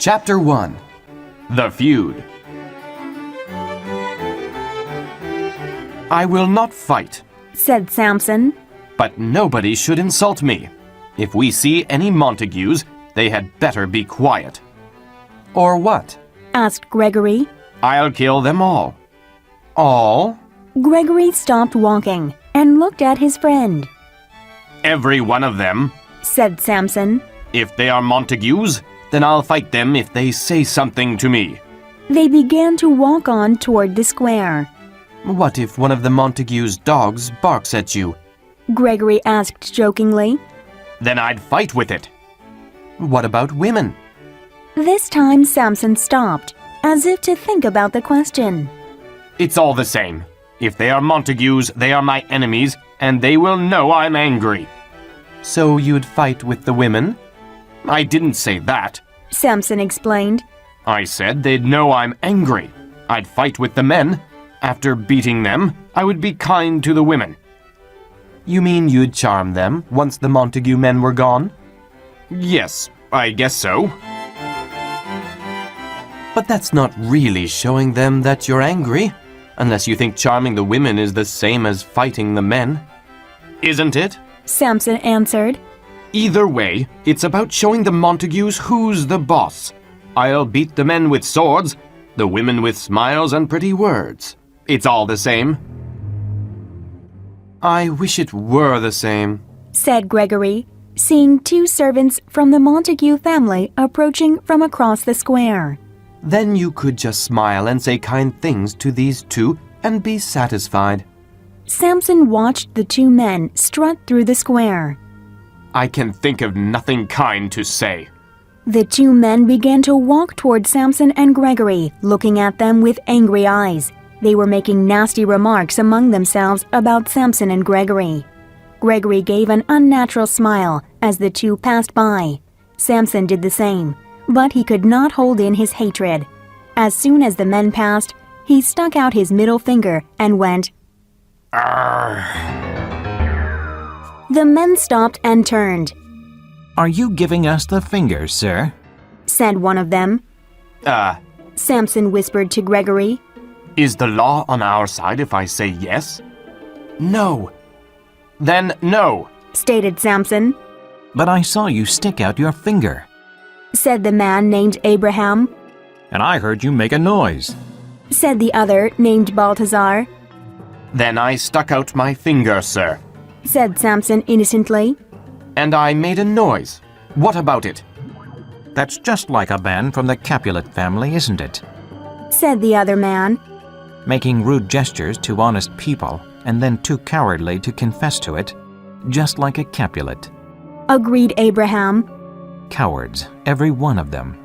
Chapter 1. The Feud. I will not fight, said Samson. but nobody should insult me. If we see any Montagues, they had better be quiet. Or what? Asked Gregory. I'll kill them all. All? Gregory stopped walking and looked at his friend. Every one of them. Said Samson. If they are Montagues, then I'll fight them if they say something to me. They began to walk on toward the square. What if one of the Montagues' dogs barks at you? Gregory asked jokingly. Then I'd fight with it. What about women? This time Samson stopped, as if to think about the question. It's all the same. If they are Montagues, they are my enemies, and they will know I'm angry. So you'd fight with the women? I didn't say that. Samson explained. I said they'd know I'm angry. I'd fight with the men. After beating them, I would be kind to the women. You mean you'd charm them once the Montague men were gone? Yes, I guess so. But that's not really showing them that you're angry, unless you think charming the women is the same as fighting the men. Isn't it? Samson answered. Either way, it's about showing the Montagues who's the boss. I'll beat the men with swords, the women with smiles and pretty words. It's all the same. I wish it were the same, said Gregory, seeing two servants from the Montague family approaching from across the square. Then you could just smile and say kind things to these two and be satisfied. Samson watched the two men strut through the square. I can think of nothing kind to say. The two men began to walk toward Samson and Gregory, looking at them with angry eyes. They were making nasty remarks among themselves about Samson and Gregory. Gregory gave an unnatural smile as the two passed by. Samson did the same, but he could not hold in his hatred. As soon as the men passed, he stuck out his middle finger and went, Arr! The men stopped and turned. Are you giving us the finger, sir? Said one of them. Samson whispered to Gregory. Is the law on our side if I say yes? No. Then no, Stated Samson. But I saw you stick out your finger. Said the man named Abraham. And I heard you make a noise. Said the other named Balthazar. Then I stuck out my finger, sir. Said Samson innocently. And I made a noise. What about it? That's just like a man from the Capulet family, isn't it? Said the other man. Making rude gestures to honest people and then too cowardly to confess to it, just like a Capulet. Agreed Abraham. Cowards, every one of them.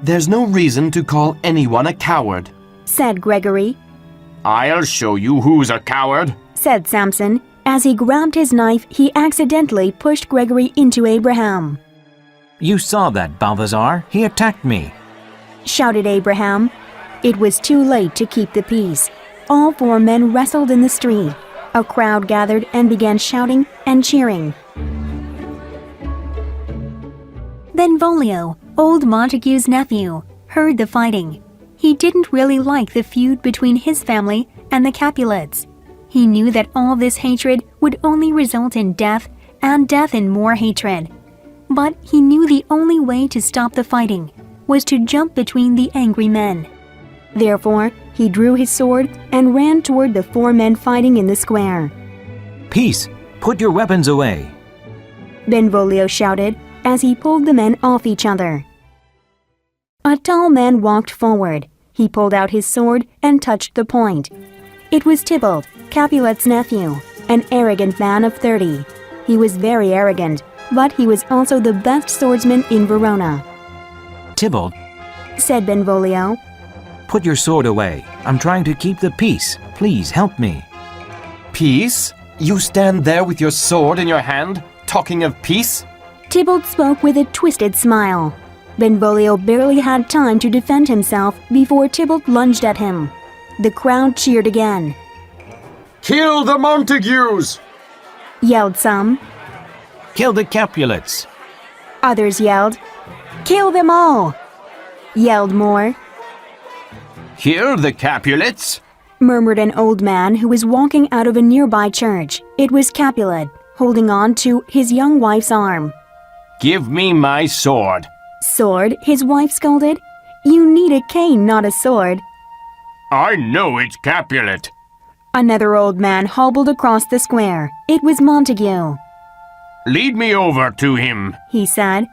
There's no reason to call anyone a coward. Said Gregory. I'll show you who's a coward. Said Samson. As he grabbed his knife, he accidentally pushed Gregory into Abraham. You saw that, Balthazar. He attacked me. Shouted Abraham. It was too late to keep the peace. All four men wrestled in the street. A crowd gathered and began shouting and cheering. Benvolio, old Montague's nephew, heard the fighting. He didn't really like the feud between his family and the Capulets. He knew that all this hatred would only result in death and death in more hatred. But he knew the only way to stop the fighting was to jump between the angry men. Therefore, he drew his sword and ran toward the four men fighting in the square. Peace! Put your weapons away! Benvolio shouted as he pulled the men off each other. A tall man walked forward. He pulled out his sword and touched the point. It was Tybalt, Capulet's nephew, an arrogant man of 30. He was very arrogant, but he was also the best swordsman in Verona. Tybalt, Said Benvolio. put your sword away. I'm trying to keep the peace. Please help me. Peace? You stand there with your sword in your hand, talking of peace? Tybalt spoke with a twisted smile. Benvolio barely had time to defend himself before Tybalt lunged at him. The crowd cheered again. Kill the Montagues! Yelled some. Kill the Capulets! Others yelled, Kill them all! yelled Moore. Here, the Capulets! Murmured an old man who was walking out of a nearby church. It was Capulet, holding on to his young wife's arm. Give me my sword. Sword? His wife scolded. You need a cane, not a sword. I know it's Capulet. Another old man hobbled across the square. It was Montague. Lead me over to him, he said.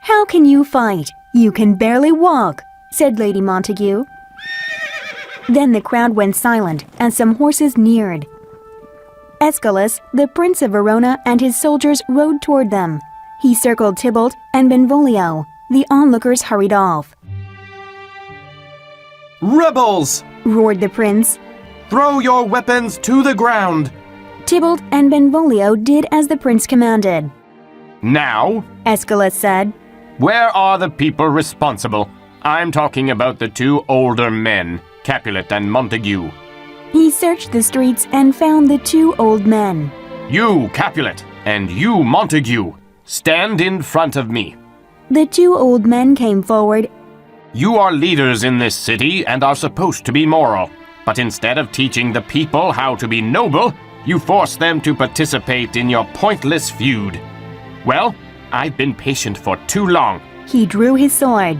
How can you fight? You can barely walk, said Lady Montague. Then the crowd went silent, and some horses neared. Aeschylus, the Prince of Verona, and his soldiers rode toward them. He circled Tybalt and Benvolio. The onlookers hurried off. Rebels! Roared the prince. Throw your weapons to the ground! Tybalt and Benvolio did as the prince commanded. Now, Aeschylus said, where are the people responsible? I'm talking about the two older men, Capulet and Montague. He searched the streets and found the two old men. You, Capulet, and you, Montague, stand in front of me. The two old men came forward. You are leaders in this city and are supposed to be moral. But instead of teaching the people how to be noble, you force them to participate in your pointless feud. Well, I've been patient for too long. He drew his sword.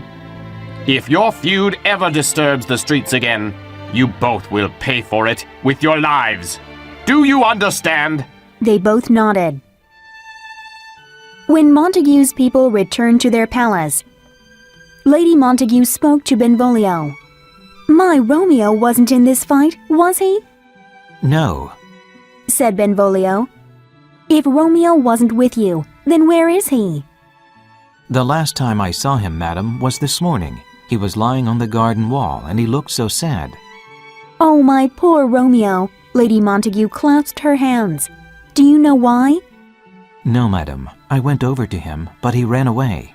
If your feud ever disturbs the streets again, you both will pay for it with your lives. Do you understand? They both nodded. When Montague's people returned to their palace, Lady Montague spoke to Benvolio. My Romeo wasn't in this fight, was he? No. Said Benvolio. If Romeo wasn't with you, then where is he? The last time I saw him, madam, was this morning. He was lying on the garden wall, and he looked so sad. Oh, my poor Romeo. Lady Montague clasped her hands. Do you know why? No, madam. I went over to him, but he ran away.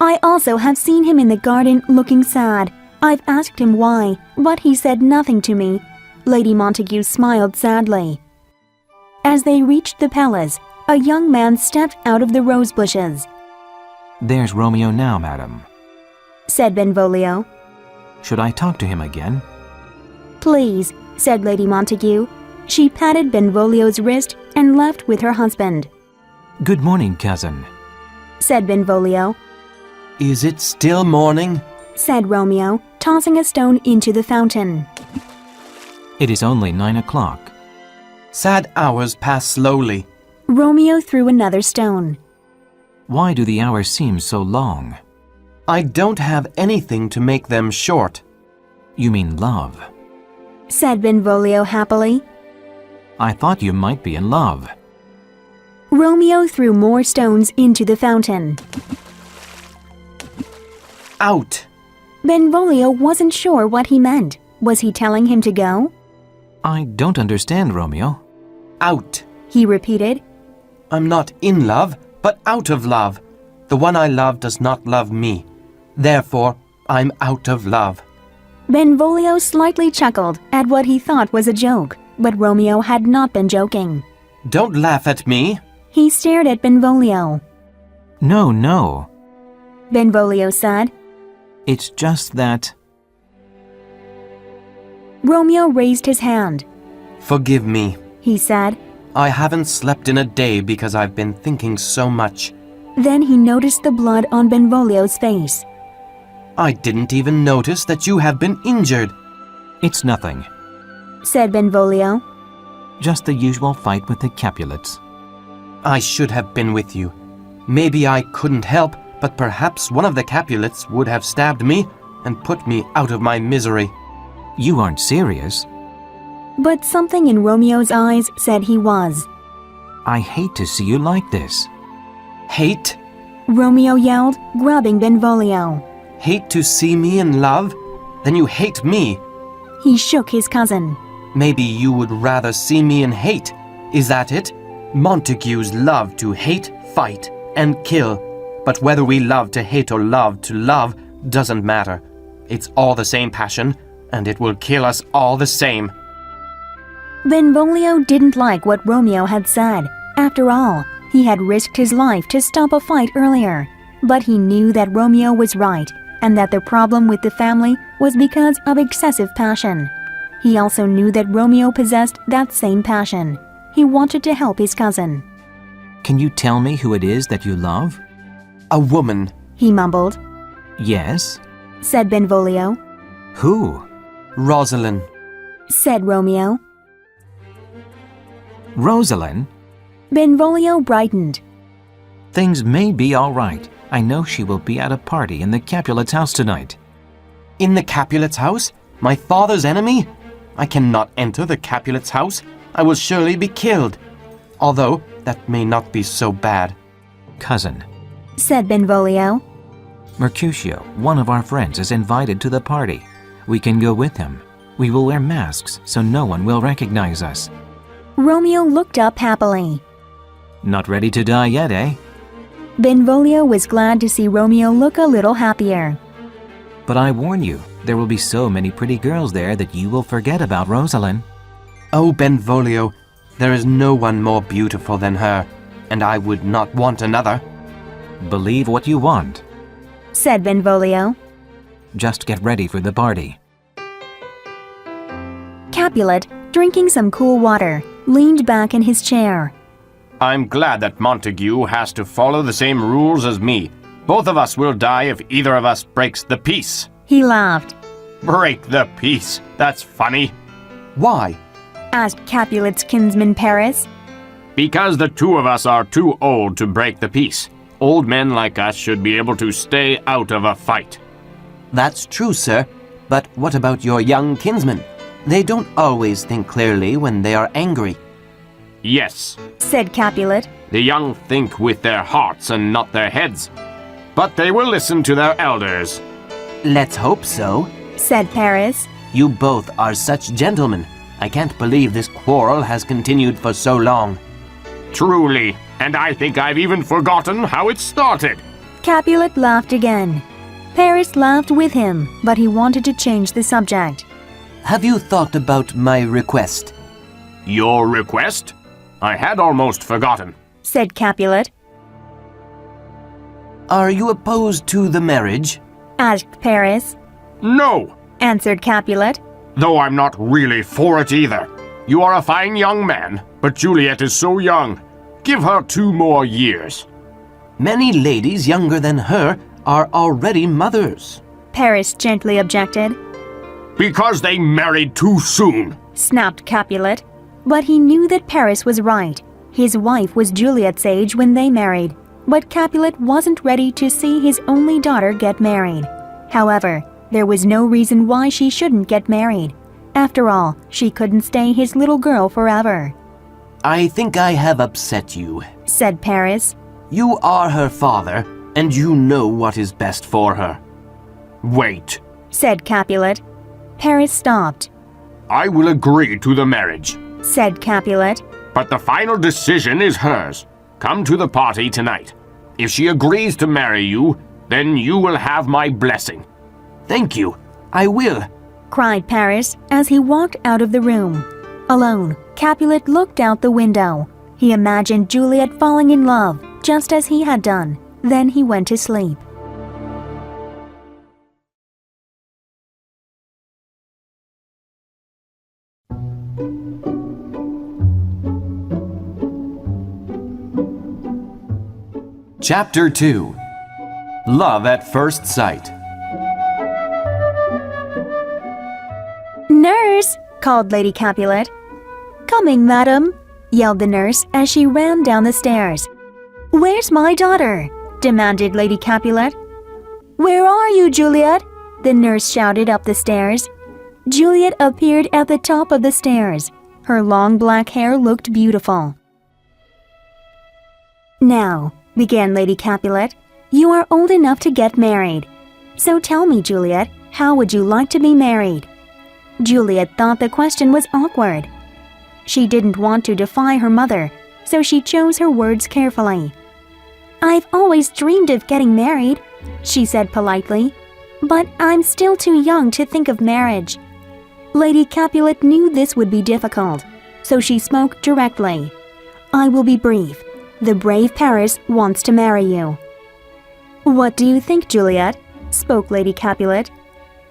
I also have seen him in the garden looking sad. I've asked him why, but he said nothing to me. Lady Montague smiled sadly. As they reached the palace, a young man stepped out of the rose bushes. There's Romeo now, madam. Said Benvolio. Should I talk to him again? Please, said Lady Montague. She patted Benvolio's wrist and left with her husband. Good morning, cousin, said Benvolio. Is it still morning? Said Romeo, tossing a stone into the fountain. It is only 9 o'clock. Sad hours pass slowly. Romeo threw another stone. Why do the hours seem so long? I don't have anything to make them short. You mean love. Said Benvolio happily. I thought you might be in love. Romeo threw more stones into the fountain. Out! Benvolio wasn't sure what he meant. Was he telling him to go? I don't understand, Romeo. Out! He repeated. I'm not in love, but out of love. The one I love does not love me. Therefore, I'm out of love. Benvolio slightly chuckled at what he thought was a joke, but Romeo had not been joking. Don't laugh at me. He stared at Benvolio. No, no. Benvolio said. It's just that... Romeo raised his hand. Forgive me, he said. I haven't slept in a day because I've been thinking so much. Then he noticed the blood on Benvolio's face. I didn't even notice that you have been injured. It's nothing. Said Benvolio. Just the usual fight with the Capulets. I should have been with you. Maybe I couldn't help, but perhaps one of the Capulets would have stabbed me and put me out of my misery. You aren't serious. But something in Romeo's eyes said he was. I hate to see you like this. Hate? Romeo yelled, grabbing Benvolio. Hate to see me in love? Then you hate me. He shook his cousin. Maybe you would rather see me in hate. Is that it? Montagues love to hate, fight, and kill. But whether we love to hate or love to love doesn't matter. It's all the same passion, and it will kill us all the same. Benvolio didn't like what Romeo had said. After all, he had risked his life to stop a fight earlier. But he knew that Romeo was right. and that the problem with the family was because of excessive passion. He also knew that Romeo possessed that same passion. He wanted to help his cousin. Can you tell me who it is that you love? A woman. He mumbled. Yes. Said Benvolio. Who? Rosalind. Said Romeo. Rosalind? Benvolio brightened. Things may be all right. I know she will be at a party in the Capulets' house tonight. In the Capulets' house? My father's enemy? I cannot enter the Capulets' house. I will surely be killed. Although, that may not be so bad. Cousin. Said Benvolio. Mercutio, one of our friends, is invited to the party. We can go with him. We will wear masks so no one will recognize us. Romeo looked up happily. Not ready to die yet, eh? Benvolio was glad to see Romeo look a little happier. But I warn you, there will be so many pretty girls there that you will forget about Rosalind. Oh, Benvolio, there is no one more beautiful than her, and I would not want another. Believe what you want. Said Benvolio. Just get ready for the party. Capulet, drinking some cool water, leaned back in his chair. I'm glad that Montague has to follow the same rules as me. Both of us will die if either of us breaks the peace. He laughed. Break the peace? That's funny. Why? Asked Capulet's kinsman Paris. Because the two of us are too old to break the peace. Old men like us should be able to stay out of a fight. That's true, sir. But what about your young kinsmen? They don't always think clearly when they are angry. Yes, Said Capulet. the young think with their hearts and not their heads. But they will listen to their elders. Let's hope so. Said Paris. You both are such gentlemen. I can't believe this quarrel has continued for so long. Truly, and I think I've even forgotten how it started. Capulet laughed again. Paris laughed with him, but he wanted to change the subject. Have you thought about my request? Your request? I had almost forgotten. Said Capulet. Are you opposed to the marriage? Asked Paris. No, Answered Capulet. though I'm not really for it either. You are a fine young man, but Juliet is so young. Give her 2 more years. Many ladies younger than her are already mothers. Paris gently objected. Because they married too soon. Snapped Capulet. But he knew that Paris was right. His wife was Juliet's age when they married, but Capulet wasn't ready to see his only daughter get married. However, there was no reason why she shouldn't get married. After all, she couldn't stay his little girl forever. I think I have upset you, Said Paris. You are her father, and you know what is best for her. Wait, Said Capulet. Paris stopped. I will agree to the marriage, Said Capulet. but the final decision is hers. Come to the party tonight. If she agrees to marry you, then you will have my blessing. Thank you. I will. Cried Paris as he walked out of the room. Alone, Capulet looked out the window. He imagined Juliet falling in love, just as he had done. Then he went to sleep. Chapter 2. Love at First Sight. Nurse! Called Lady Capulet. Coming, madam, yelled the nurse as she ran down the stairs. Where's my daughter? Demanded Lady Capulet. Where are you, Juliet? The nurse shouted up the stairs. Juliet appeared at the top of the stairs. Her long black hair looked beautiful. Now, began Lady Capulet, you are old enough to get married. So tell me, Juliet, how would you like to be married? Juliet thought the question was awkward. She didn't want to defy her mother, so she chose her words carefully. I've always dreamed of getting married, she said politely, but I'm still too young to think of marriage. Lady Capulet knew this would be difficult, so she spoke directly. I will be brief. The brave Paris wants to marry you. What do you think, Juliet? spoke Lady Capulet.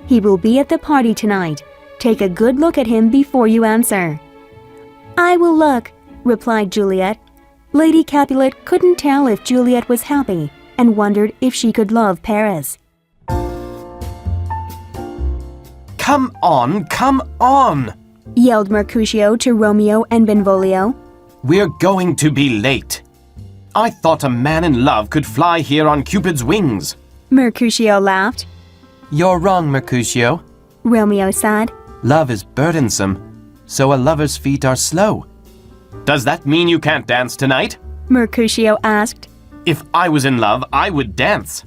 "He will be at the party tonight. Take a good look at him before you answer." "I will look," replied Juliet. Lady Capulet couldn't tell if Juliet was happy and wondered if she could love Paris. Come on, Yelled Mercutio to Romeo and Benvolio. we're going to be late. I thought a man in love could fly here on Cupid's wings. Mercutio laughed. You're wrong, Mercutio. Romeo said. Love is burdensome, so a lover's feet are slow. Does that mean you can't dance tonight? Mercutio asked. If I was in love, I would dance.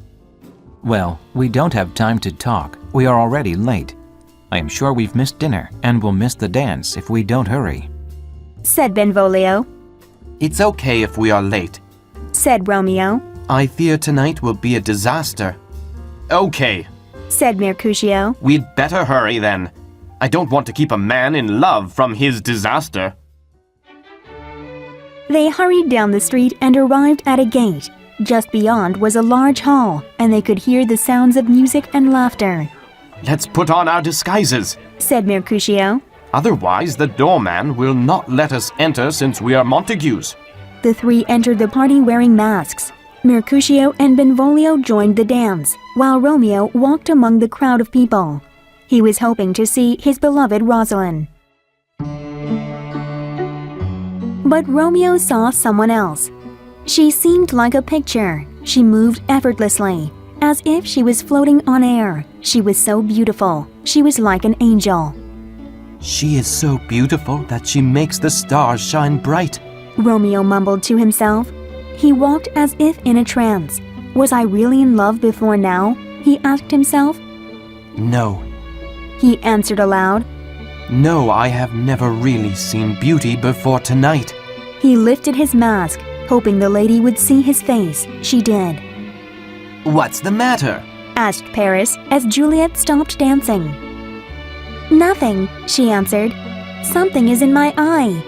Well, we don't have time to talk. We are already late. I am sure we've missed dinner and will miss the dance if we don't hurry, Said Benvolio. It's okay if we are late. Said Romeo. I fear tonight will be a disaster. Okay, Said Mercutio. we'd better hurry then. I don't want to keep a man in love from his disaster. They hurried down the street and arrived at a gate. Just beyond was a large hall, and they could hear the sounds of music and laughter. Let's put on our disguises. Said Mercutio. Otherwise, the doorman will not let us enter since we are Montagues. The three entered the party wearing masks. Mercutio and Benvolio joined the dance, while Romeo walked among the crowd of people. He was hoping to see his beloved Rosalind. But Romeo saw someone else. She seemed like a picture. She moved effortlessly, as if she was floating on air. She was so beautiful. She was like an angel. She is so beautiful that she makes the stars shine bright. Romeo mumbled to himself. He walked as if in a trance. Was I really in love before now? He asked himself. No, He answered aloud. no, I have never really seen beauty before tonight. He lifted his mask, hoping the lady would see his face. She did. What's the matter? Asked Paris as Juliet stopped dancing. Nothing, she answered. Something is in my eye.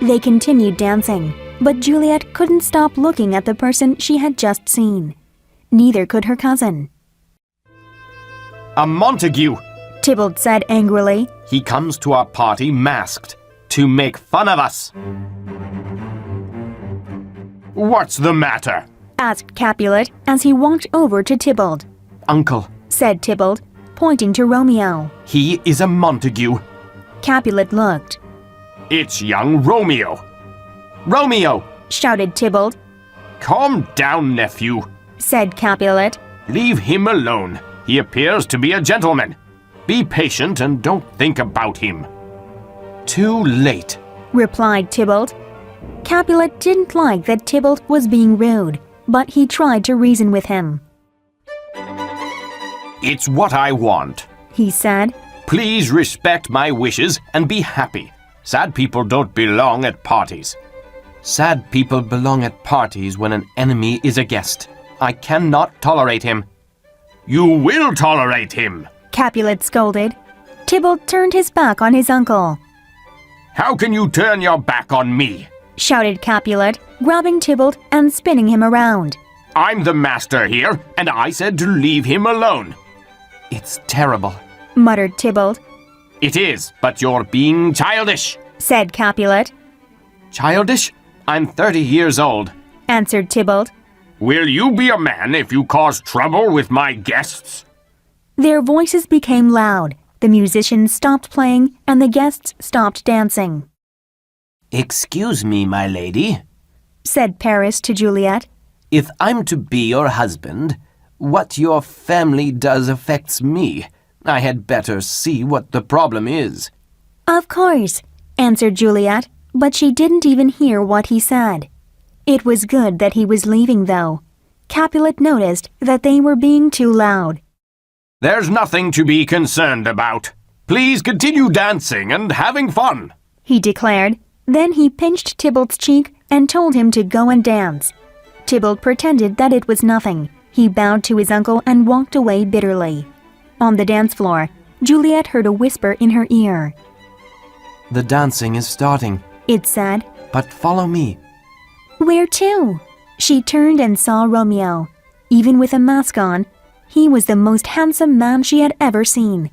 They continued dancing, but Juliet couldn't stop looking at the person she had just seen. Neither could her cousin. A Montague! Tybalt said angrily. He comes to our party masked to make fun of us. What's the matter? Asked Capulet as he walked over to Tybalt. Uncle, Said Tybalt, pointing to Romeo. he is a Montague. Capulet looked. It's young Romeo. Romeo! Shouted Tybalt. Calm down, nephew. Said Capulet. Leave him alone. He appears to be a gentleman. Be patient and don't think about him. Too late. Replied Tybalt. Capulet didn't like that Tybalt was being rude, but he tried to reason with him. It's what I want. He said. Please respect my wishes and be happy. Sad people don't belong at parties. Sad people belong at parties when an enemy is a guest. I cannot tolerate him. You will tolerate him. Capulet scolded. Tybalt turned his back on his uncle. How can you turn your back on me? Shouted Capulet, grabbing Tybalt and spinning him around. I'm the master here, and I said to leave him alone. It's terrible. Muttered Tybalt. It is, but you're being childish. Said Capulet. Childish? I'm 30 years old. Answered Tybalt. Will you be a man if you cause trouble with my guests? Their voices became loud. The musicians stopped playing and the guests stopped dancing. Excuse me, my lady. Said Paris to Juliet. If I'm to be your husband, what your family does affects me. I had better see what the problem is. Of course, answered Juliet, but she didn't even hear what he said. It was good that he was leaving, though. Capulet noticed that they were being too loud. There's nothing to be concerned about. Please continue dancing and having fun, He declared. Then he pinched Tybalt's cheek and told him to go and dance. Tybalt pretended that it was nothing. He bowed to his uncle and walked away bitterly. On the dance floor, Juliet heard a whisper in her ear. The dancing is starting, It said. but follow me. Where to? She turned and saw Romeo. Even with a mask on, He was the most handsome man she had ever seen.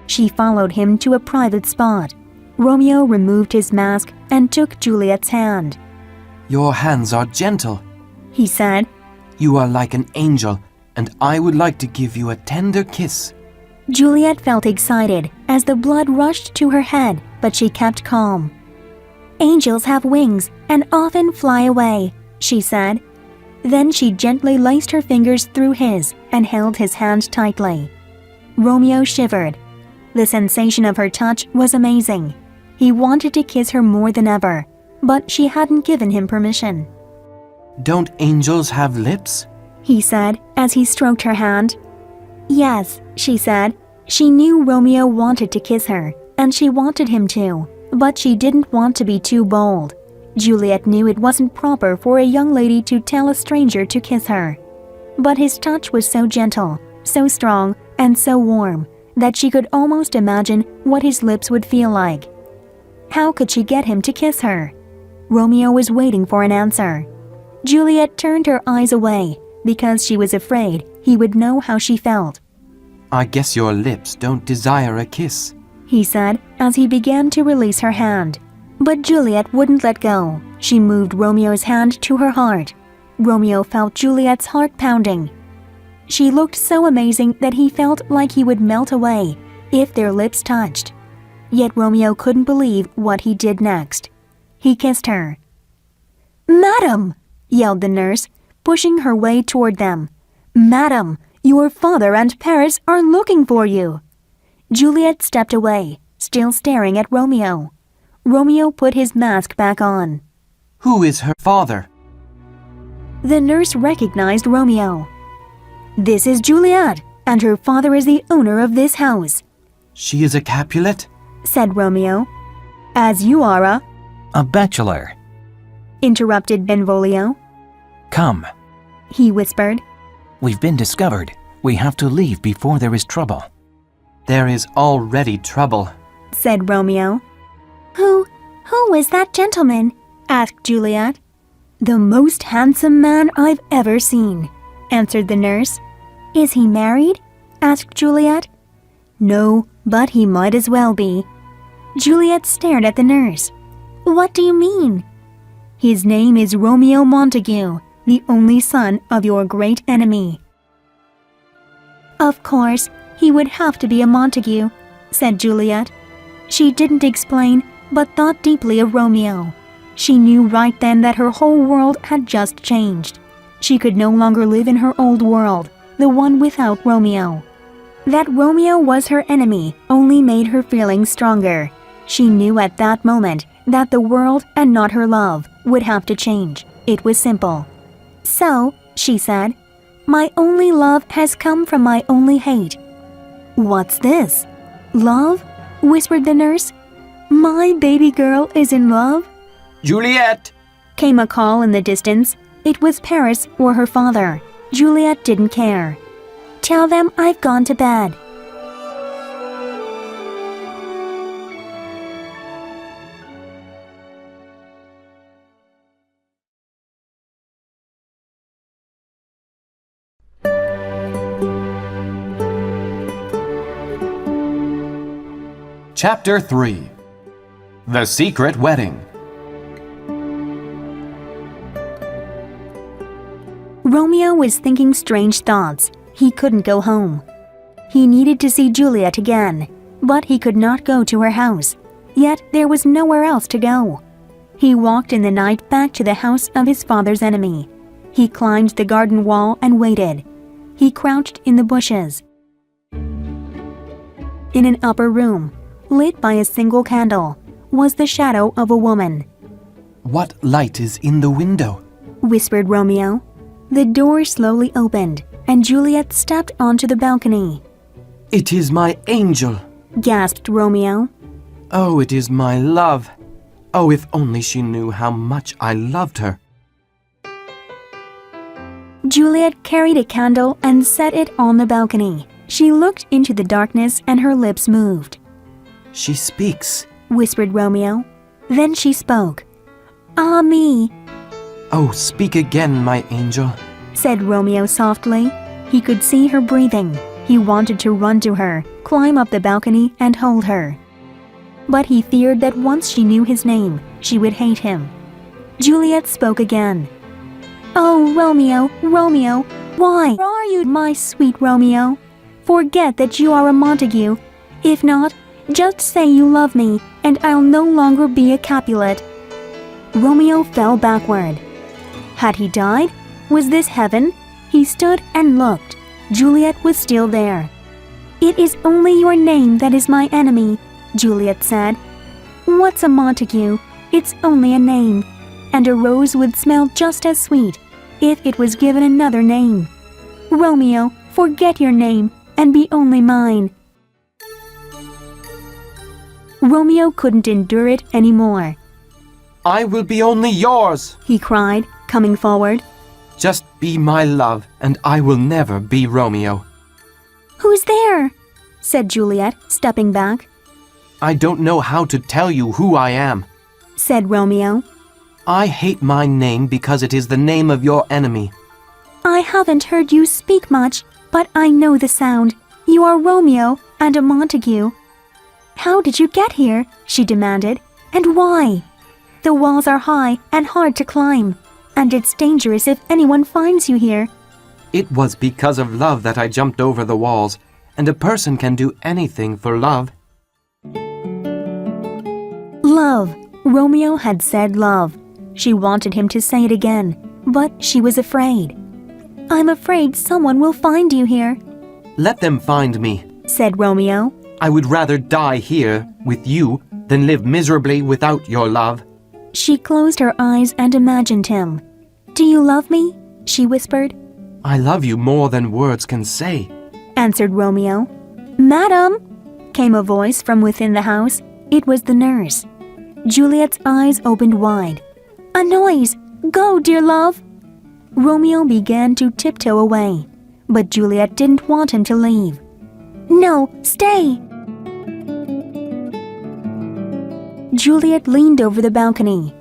She followed him to a private spot. Romeo removed his mask and took Juliet's hand. Your hands are gentle. He said. You are like an angel, and I would like to give you a tender kiss. Juliet felt excited as the blood rushed to her head, but she kept calm. Angels have wings and often fly away, she said. Then she gently laced her fingers through his and held his hand tightly. Romeo shivered. The sensation of her touch was amazing. He wanted to kiss her more than ever, but she hadn't given him permission. Don't angels have lips? He said as he stroked her hand. Yes, she said. She knew Romeo wanted to kiss her, and she wanted him to, but she didn't want to be too bold. Juliet knew it wasn't proper for a young lady to tell a stranger to kiss her. But his touch was so gentle, so strong, and so warm that she could almost imagine what his lips would feel like. How could she get him to kiss her? Romeo was waiting for an answer. Juliet turned her eyes away because she was afraid he would know how she felt. I guess your lips don't desire a kiss, he said as he began to release her hand. But Juliet wouldn't let go. She moved Romeo's hand to her heart. Romeo felt Juliet's heart pounding. She looked so amazing that he felt like he would melt away if their lips touched. Yet Romeo couldn't believe what he did next. He kissed her. "Madam!" yelled the nurse, pushing her way toward them. "Madam, your father and Paris are looking for you." Juliet stepped away, still staring at Romeo. Romeo put his mask back on. Who is her father? The nurse recognized Romeo. "This is Juliet, and her father is the owner of this house," She is a Capulet? said Romeo. "As you are A bachelor. interrupted Benvolio. Come. He whispered. We've been discovered. We have to leave before there is trouble. There is already trouble. Said Romeo. Who is that gentleman? Asked Juliet. The most handsome man I've ever seen, answered the nurse. Is he married? Asked Juliet. No, but he might as well be. Juliet stared at the nurse. What do you mean? His name is Romeo Montague, the only son of your great enemy. Of course, he would have to be a Montague, said Juliet. She didn't explain, but thought deeply of Romeo. She knew right then that her whole world had just changed. She could no longer live in her old world, the one without Romeo. That Romeo was her enemy only made her feelings stronger. She knew at that moment that the world and not her love would have to change. It was simple. So, she said, my only love has come from my only hate. What's this? Love? Whispered the nurse. My baby girl is in love? Juliet! Came a call in the distance. It was Paris or her father. Juliet didn't care. Tell them I've gone to bed. Chapter 3. The Secret Wedding. Romeo was thinking strange thoughts. He couldn't go home. He needed to see Juliet again, but he could not go to her house. Yet there was nowhere else to go. He walked in the night back to the house of his father's enemy. He climbed the garden wall and waited. He crouched in the bushes. In an upper room, lit by a single candle, was the shadow of a woman. What light is in the window? Whispered Romeo. The door slowly opened, and Juliet stepped onto the balcony. It is my angel! Gasped Romeo. Oh, it is my love! Oh, if only she knew how much I loved her! Juliet carried a candle and set it on the balcony. She looked into the darkness and her lips moved. She speaks, whispered Romeo. Then she spoke. Ah, me! Oh, speak again, my angel, said Romeo softly. He could see her breathing. He wanted to run to her, climb up the balcony, and hold her. But he feared that once she knew his name, she would hate him. Juliet spoke again. "Oh, Romeo, Romeo, why are you my sweet Romeo? Forget that you are a Montague. If not, just say you love me, and I'll no longer be a Capulet." Romeo fell backward. Had he died? Was this heaven? He stood and looked. Juliet was still there. "It is only your name that is my enemy," Juliet said. "What's a Montague? It's only a name, and a rose would smell just as sweet if it was given another name. Romeo, forget your name and be only mine." Romeo couldn't endure it anymore. I will be only yours. He cried, coming forward. Just be my love, and I will never be Romeo. "Who's there?" said Juliet, stepping back. I don't know how to tell you who I am, said Romeo. I hate my name because it is the name of your enemy. "I haven't heard you speak much, but I know the sound. You are Romeo and a Montague." "How did you get here?" she demanded. "And why?" "The walls are high and hard to climb, and it's dangerous if anyone finds you here." It was because of love that I jumped over the walls, and a person can do anything for love. Love. Romeo had said love. She wanted him to say it again, but she was afraid. "I'm afraid someone will find you here," Let them find me. said Romeo. I would rather die here with you than live miserably without your love. She closed her eyes and imagined him. "Do you love me?" she whispered. I love you more than words can say. Answered Romeo. "Madam!" came a voice from within the house. It was the nurse. Juliet's eyes opened wide. "A noise! Go, dear love!" Romeo began to tiptoe away, but Juliet didn't want him to leave. "No, stay!" Juliet leaned over the balcony.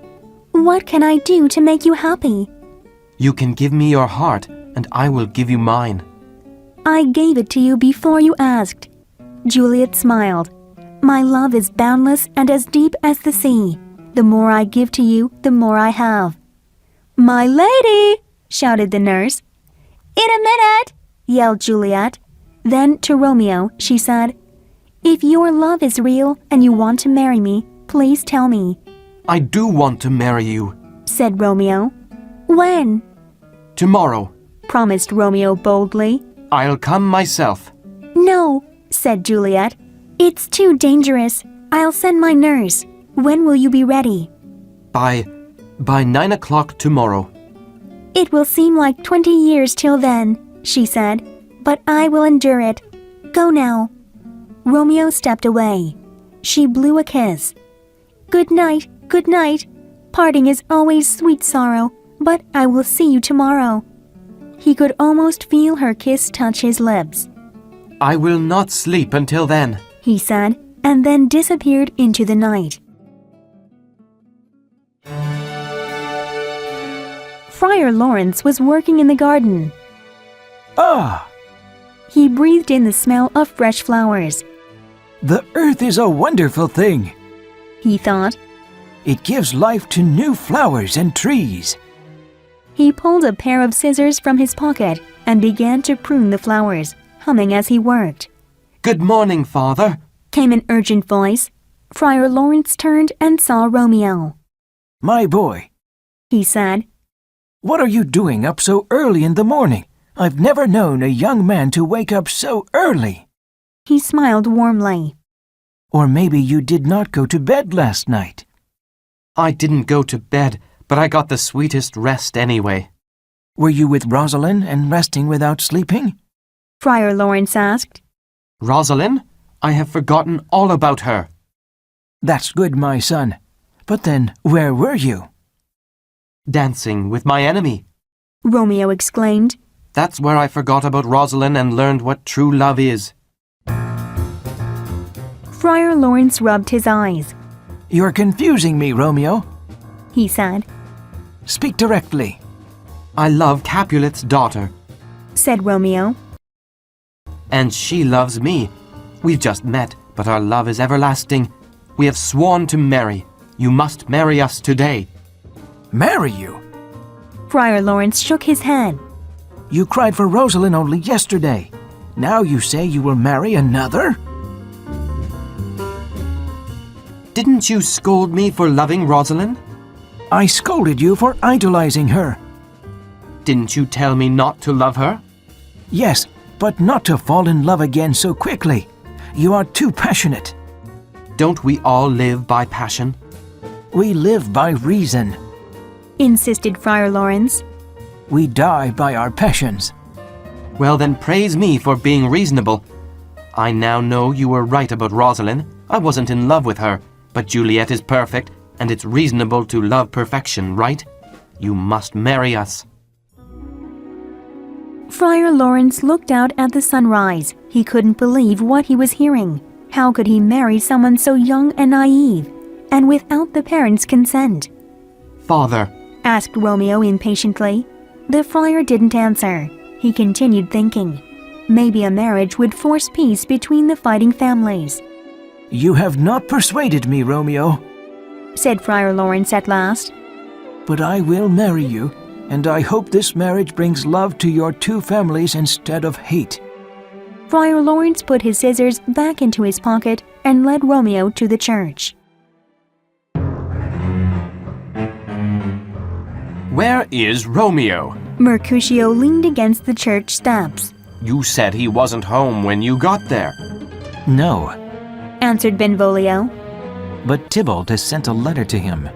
"What can I do to make you happy?" You can give me your heart, and I will give you mine. "I gave it to you before you asked." Juliet smiled. "My love is boundless and as deep as the sea. The more I give to you, the more I have." "My lady!" shouted the nurse. "In a minute!" yelled Juliet. Then to Romeo she said, "If your love is real and you want to marry me, please tell me." I do want to marry you. Said Romeo. "When?" Tomorrow. Promised Romeo boldly. I'll come myself. "No," said Juliet. "It's too dangerous. I'll send my nurse. When will you be ready?" By 9 o'clock tomorrow. "It will seem like 20 years till then," she said, "but I will endure it. Go now." Romeo stepped away. She blew a kiss. "Good night, good night. Parting is always sweet sorrow, but I will see you tomorrow." He could almost feel her kiss touch his lips. I will not sleep until then. He said, and then disappeared into the night. Friar Lawrence was working in the garden. Ah, He breathed in the smell of fresh flowers. the earth is a wonderful thing. He thought. It gives life to new flowers and trees. He pulled a pair of scissors from his pocket and began to prune the flowers, humming as he worked. Good morning, Father. Came an urgent voice. Friar Lawrence turned and saw Romeo. My boy, He said. what are you doing up so early in the morning? I've never known a young man to wake up so early. He smiled warmly. Or maybe you did not go to bed last night. I didn't go to bed, but I got the sweetest rest anyway. Were you with Rosalind and resting without sleeping? Friar Lawrence asked. Rosalind? I have forgotten all about her. That's good, my son. But then, where were you? Dancing with my enemy. Romeo exclaimed. That's where I forgot about Rosalind and learned what true love is. Friar Lawrence rubbed his eyes. You're confusing me, Romeo. He said. Speak directly. I love Capulet's daughter. Said Romeo. And she loves me. We've just met, but our love is everlasting. We have sworn to marry. You must marry us today. Marry you? Friar Lawrence shook his head. You cried for Rosalind only yesterday. Now you say you will marry another? Didn't you scold me for loving Rosalind? I scolded you for idolizing her. Didn't you tell me not to love her? Yes, but not to fall in love again so quickly. You are too passionate. Don't we all live by passion? We live by reason. Insisted Friar Lawrence. We die by our passions. Well, then praise me for being reasonable. I now know you were right about Rosalind. I wasn't in love with her, but Juliet is perfect, and it's reasonable to love perfection, right? You must marry us. Friar Lawrence looked out at the sunrise. He couldn't believe what he was hearing. How could he marry someone so young and naive, and without the parents' consent? Father, Asked Romeo impatiently. The friar didn't answer. He continued thinking. Maybe a marriage would force peace between the fighting families. You have not persuaded me, Romeo. Said Friar Lawrence at last. But I will marry you, and I hope this marriage brings love to your two families instead of hate. Friar Lawrence put his scissors back into his pocket and led Romeo to the church. where is Romeo? Mercutio leaned against the church steps. You said he wasn't home when you got there. No, Answered Benvolio. but Tybalt has sent a letter to him.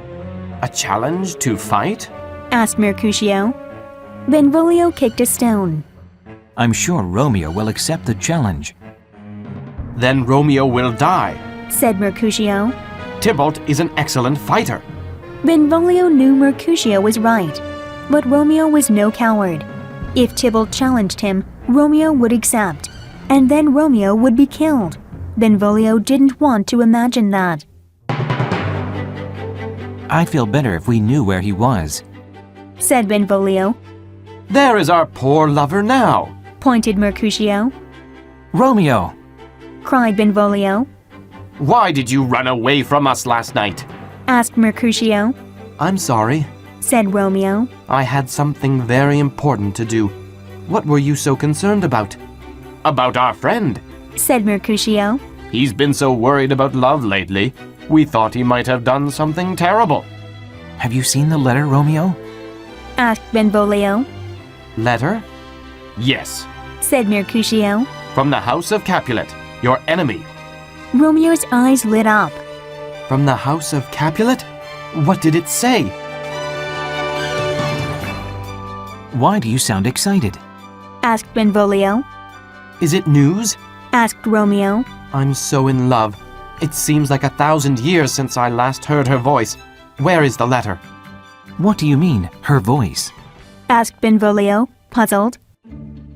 A challenge to fight? Asked Mercutio. Benvolio kicked a stone. I'm sure Romeo will accept the challenge. Then Romeo will die. Said Mercutio. Tybalt is an excellent fighter. Benvolio knew Mercutio was right, but Romeo was no coward. If Tybalt challenged him, Romeo would accept, and then Romeo would be killed. Benvolio didn't want to imagine that. I'd feel better if we knew where he was. Said Benvolio. There is our poor lover now. Pointed Mercutio. Romeo! Cried Benvolio. Why did you run away from us last night? Asked Mercutio. I'm sorry. Said Romeo. I had something very important to do. What were you so concerned about? About our friend. Said Mercutio. He's been so worried about love lately. We thought he might have done something terrible. Have you seen the letter, Romeo? Asked Benvolio. Letter? Yes. Said Mercutio. From the house of Capulet, your enemy. Romeo's eyes lit up. From the house of Capulet? What did it say? Why do you sound excited? Asked Benvolio. Is it news? Asked Romeo. I'm so in love. It seems like 1,000 years since I last heard her voice. Where is the letter? What do you mean, her voice? Asked Benvolio, puzzled.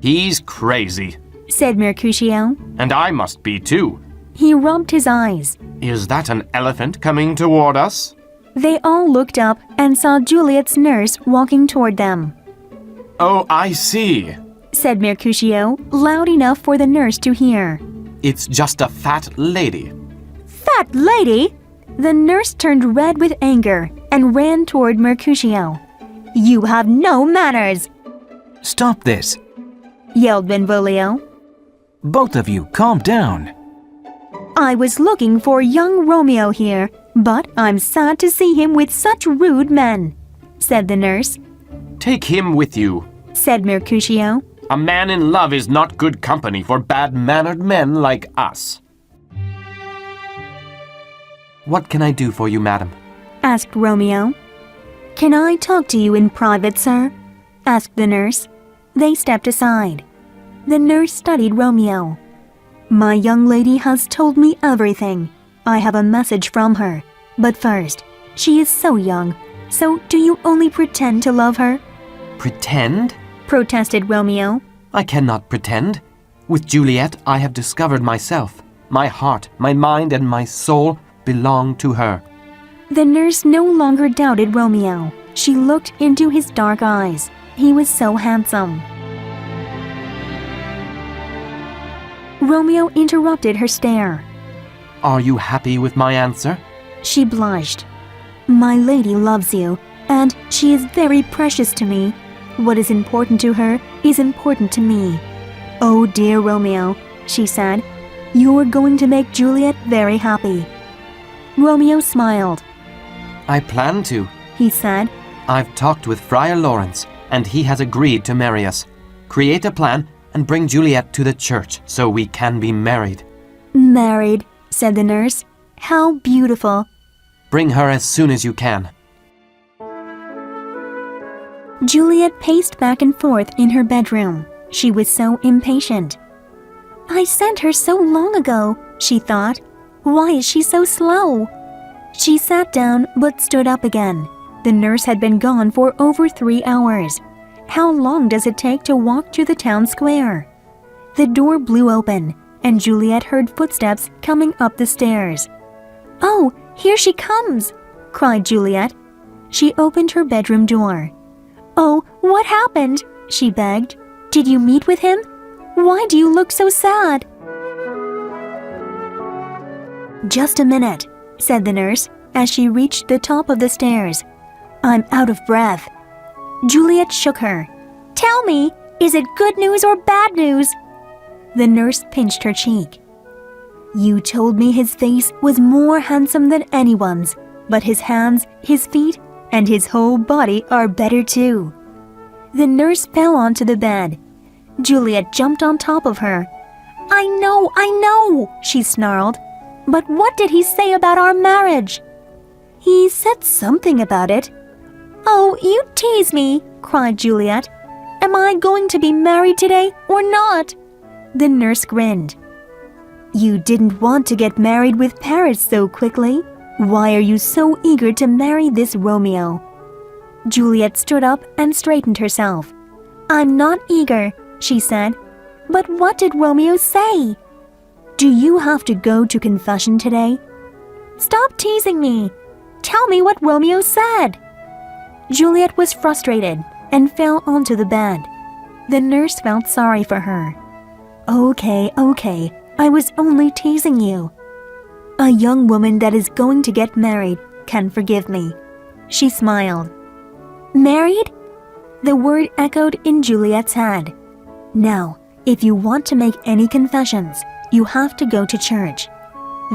He's crazy. Said Mercutio. And I must be too. He rubbed his eyes. Is that an elephant coming toward us? They all looked up and saw Juliet's nurse walking toward them. Oh, I see. Said Mercutio, loud enough for the nurse to hear. It's just a fat lady. Fat lady! The nurse turned red with anger and ran toward Mercutio. You have no manners! Stop this! Yelled Benvolio. Both of you, calm down. I was looking for young Romeo here, but I'm sad to see him with such rude men, said the nurse. Take him with you. Said Mercutio. A man in love is not good company for bad-mannered men like us. What can I do for you, madam? Asked Romeo. Can I talk to you in private, sir? Asked the nurse. They stepped aside. The nurse studied Romeo. My young lady has told me everything. I have a message from her. But first, she is so young. So do you only pretend to love her? Pretend? Protested Romeo. I cannot pretend. With Juliet, I have discovered myself. My heart, my mind, and my soul belong to her. The nurse no longer doubted Romeo. She looked into his dark eyes. He was so handsome. Romeo interrupted her stare. Are you happy with my answer? She blushed. My lady loves you, and she is very precious to me. What is important to her is important to me. Oh dear Romeo, she said, you're going to make Juliet very happy. Romeo smiled. I plan to, He said. I've talked with Friar Lawrence, and he has agreed to marry us. Create a plan and bring Juliet to the church so we can be married. Married, said the nurse. How beautiful. Bring her as soon as you can. Juliet paced back and forth in her bedroom. She was so impatient. I sent her so long ago, she thought. Why is she so slow? She sat down but stood up again. The nurse had been gone for over 3 hours. How long does it take to walk to the town square? The door blew open, and Juliet heard footsteps coming up the stairs. Oh, here she comes, cried Juliet. She opened her bedroom door. Oh, what happened? She begged. Did you meet with him? Why do you look so sad? Just a minute, said the nurse as she reached the top of the stairs. I'm out of breath. Juliet shook her. Tell me, is it good news or bad news? The nurse pinched her cheek. You told me his face was more handsome than anyone's, but his hands, his feet, and his whole body are better too. The nurse fell onto the bed. Juliet jumped on top of her. I know, she snarled. But what did he say about our marriage? He said something about it. Oh, you tease me, cried Juliet. Am I going to be married today or not? The nurse grinned. You didn't want to get married with Paris so quickly. Why are you so eager to marry this Romeo? Juliet stood up and straightened herself. I'm not eager, she said. But what did Romeo say? Do you have to go to confession today? Stop teasing me. Tell me what Romeo said. Juliet was frustrated and fell onto the bed. The nurse felt sorry for her. Okay, I was only teasing you. A young woman that is going to get married can forgive me. She smiled. Married? The word echoed in Juliet's head. Now, if you want to make any confessions, you have to go to church.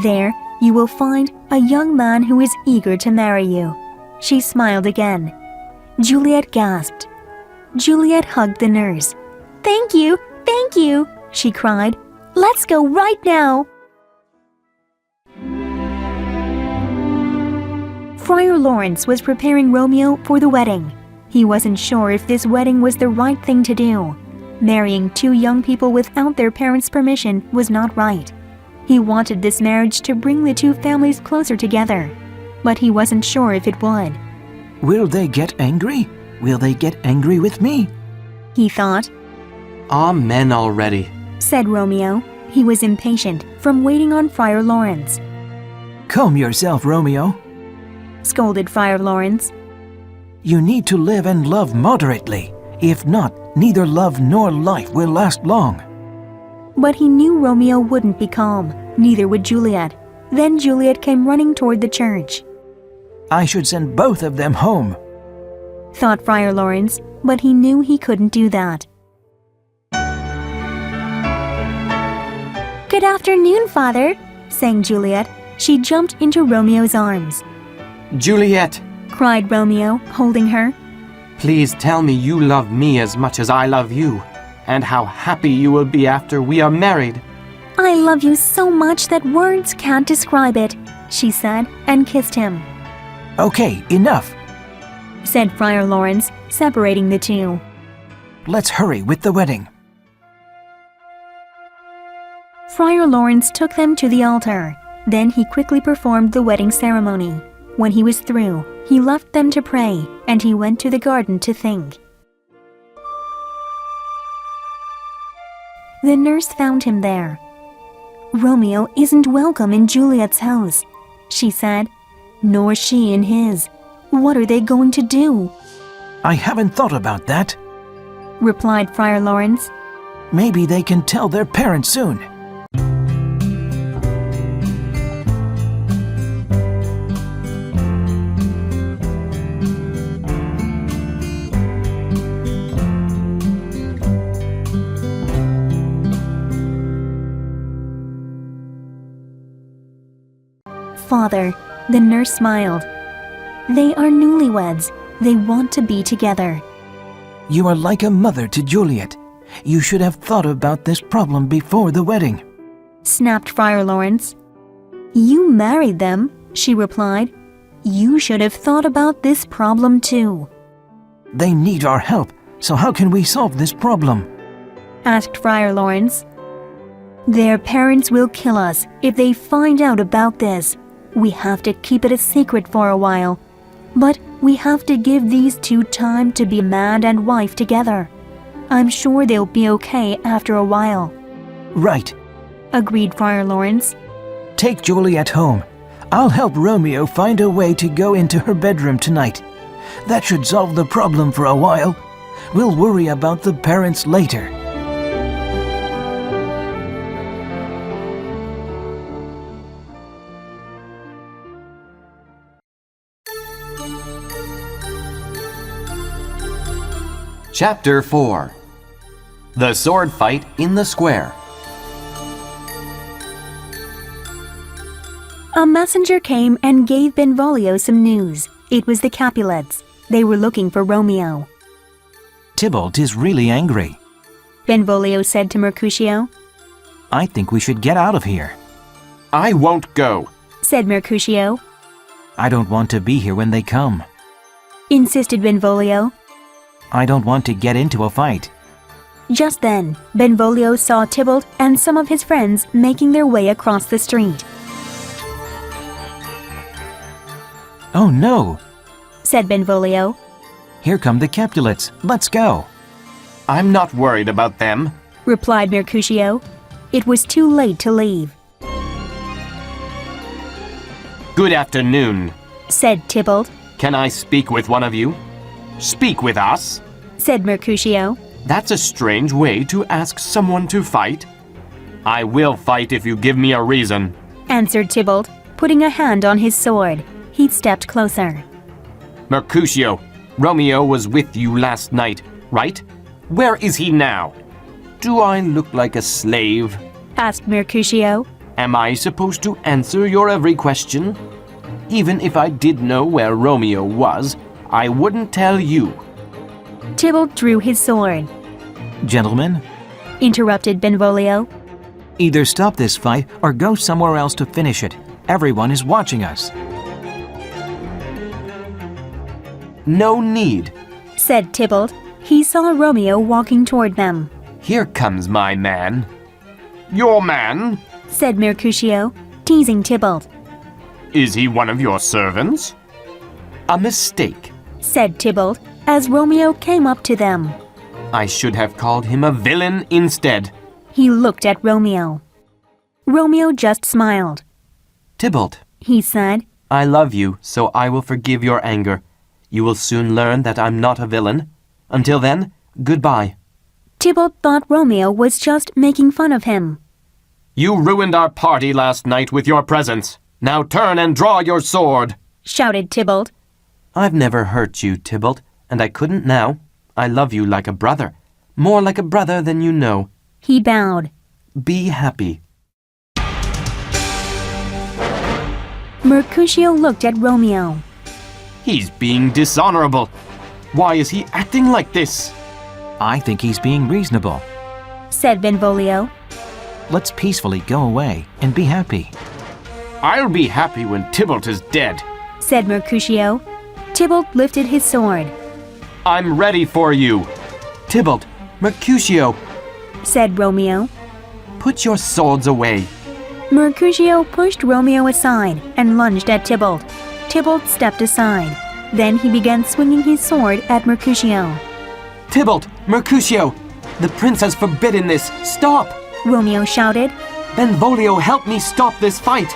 There, you will find a young man who is eager to marry you. She smiled again. Juliet gasped. Juliet hugged the nurse. Thank you, she cried. Let's go right now. Friar Lawrence was preparing Romeo for the wedding. He wasn't sure if this wedding was the right thing to do. Marrying 2 young people without their parents' permission was not right. He wanted this marriage to bring the 2 families closer together, but he wasn't sure if it would. Will they get angry? Will they get angry with me? He thought. Amen already, said Romeo. He was impatient from waiting on Friar Lawrence. Calm yourself, Romeo. Scolded Friar Lawrence. You need to live and love moderately. If not, neither love nor life will last long. But he knew Romeo wouldn't be calm, neither would Juliet. Then Juliet came running toward the church. I should send both of them home, thought Friar Lawrence, but he knew he couldn't do that. Good afternoon, Father, sang Juliet. She jumped into Romeo's arms. Juliet, cried Romeo, holding her. Please tell me you love me as much as I love you, and how happy you will be after we are married. I love you so much that words can't describe it, she said, and kissed him. Okay, enough, said Friar Lawrence, separating the 2. Let's hurry with the wedding. Friar Lawrence took them to the altar. Then he quickly performed the wedding ceremony. When he was through, he left them to pray, and he went to the garden to think. The nurse found him there. Romeo isn't welcome in Juliet's house, she said, nor she in his. What are they going to do? I haven't thought about that, replied Friar Lawrence. Maybe they can tell their parents soon. father. The nurse smiled. They are newlyweds. They want to be together. You are like a mother to Juliet. You should have thought about this problem before the wedding. Snapped Friar Lawrence. You married them, she replied. You should have thought about this problem too. They need our help, so how can we solve this problem? Asked Friar Lawrence. Their parents will kill us if they find out about this. We have to keep it a secret for a while. But we have to give these two time to be man and wife together. I'm sure they'll be okay after a while. Right. Agreed Friar Lawrence. Take Juliet home. I'll help Romeo find a way to go into her bedroom tonight. That should solve the problem for a while. We'll worry about the parents later. Chapter 4. The Sword Fight in the Square. A messenger came and gave Benvolio some news. It was the Capulets. They were looking for Romeo. Tybalt is really angry. Benvolio said to Mercutio. I think we should get out of here. I won't go, Said Mercutio. I don't want to be here when they come. Insisted Benvolio. I don't want to get into a fight. Just then, Benvolio saw Tybalt and some of his friends making their way across the street. Oh no! Said Benvolio. Here come the Capulets. Let's go. I'm not worried about them. Replied Mercutio. It was too late to leave. Good afternoon. Said Tybalt. Can I speak with one of you? Speak with us? Said Mercutio. That's a strange way to ask someone to fight. I will fight if you give me a reason. Answered Tybalt, putting a hand on his sword. He stepped closer. Mercutio, Romeo was with you last night, right? Where is he now? Do I look like a slave? Asked Mercutio. Am I supposed to answer your every question? Even if I did know where Romeo was, I wouldn't tell you. Tybalt drew his sword. Gentlemen, Interrupted Benvolio. either stop this fight or go somewhere else to finish it. Everyone is watching us. No need. Said Tybalt. He saw Romeo walking toward them. Here comes my man. Your man? Said Mercutio, teasing Tybalt. Is he one of your servants? A mistake. Said Tybalt, as Romeo came up to them. I should have called him a villain instead. He looked at Romeo. Romeo just smiled. Tybalt, He said. I love you, so I will forgive your anger. You will soon learn that I'm not a villain. Until then, goodbye. Tybalt thought Romeo was just making fun of him. You ruined our party last night with your presence. Now turn and draw your sword. Shouted Tybalt. I've never hurt you, Tybalt, and I couldn't now. I love you like a brother. More like a brother than you know. He bowed. Be happy. Mercutio looked at Romeo. He's being dishonorable. Why is he acting like this? I think he's being reasonable. Said Benvolio. Let's peacefully go away and be happy. I'll be happy when Tybalt is dead. Said Mercutio. Tybalt lifted his sword. I'm ready for you. Tybalt, Mercutio, Said Romeo. put your swords away. Mercutio pushed Romeo aside and lunged at Tybalt. Tybalt stepped aside. Then he began swinging his sword at Mercutio. Tybalt, Mercutio, the prince has forbidden this. Stop! Romeo shouted. Benvolio, help me stop this fight.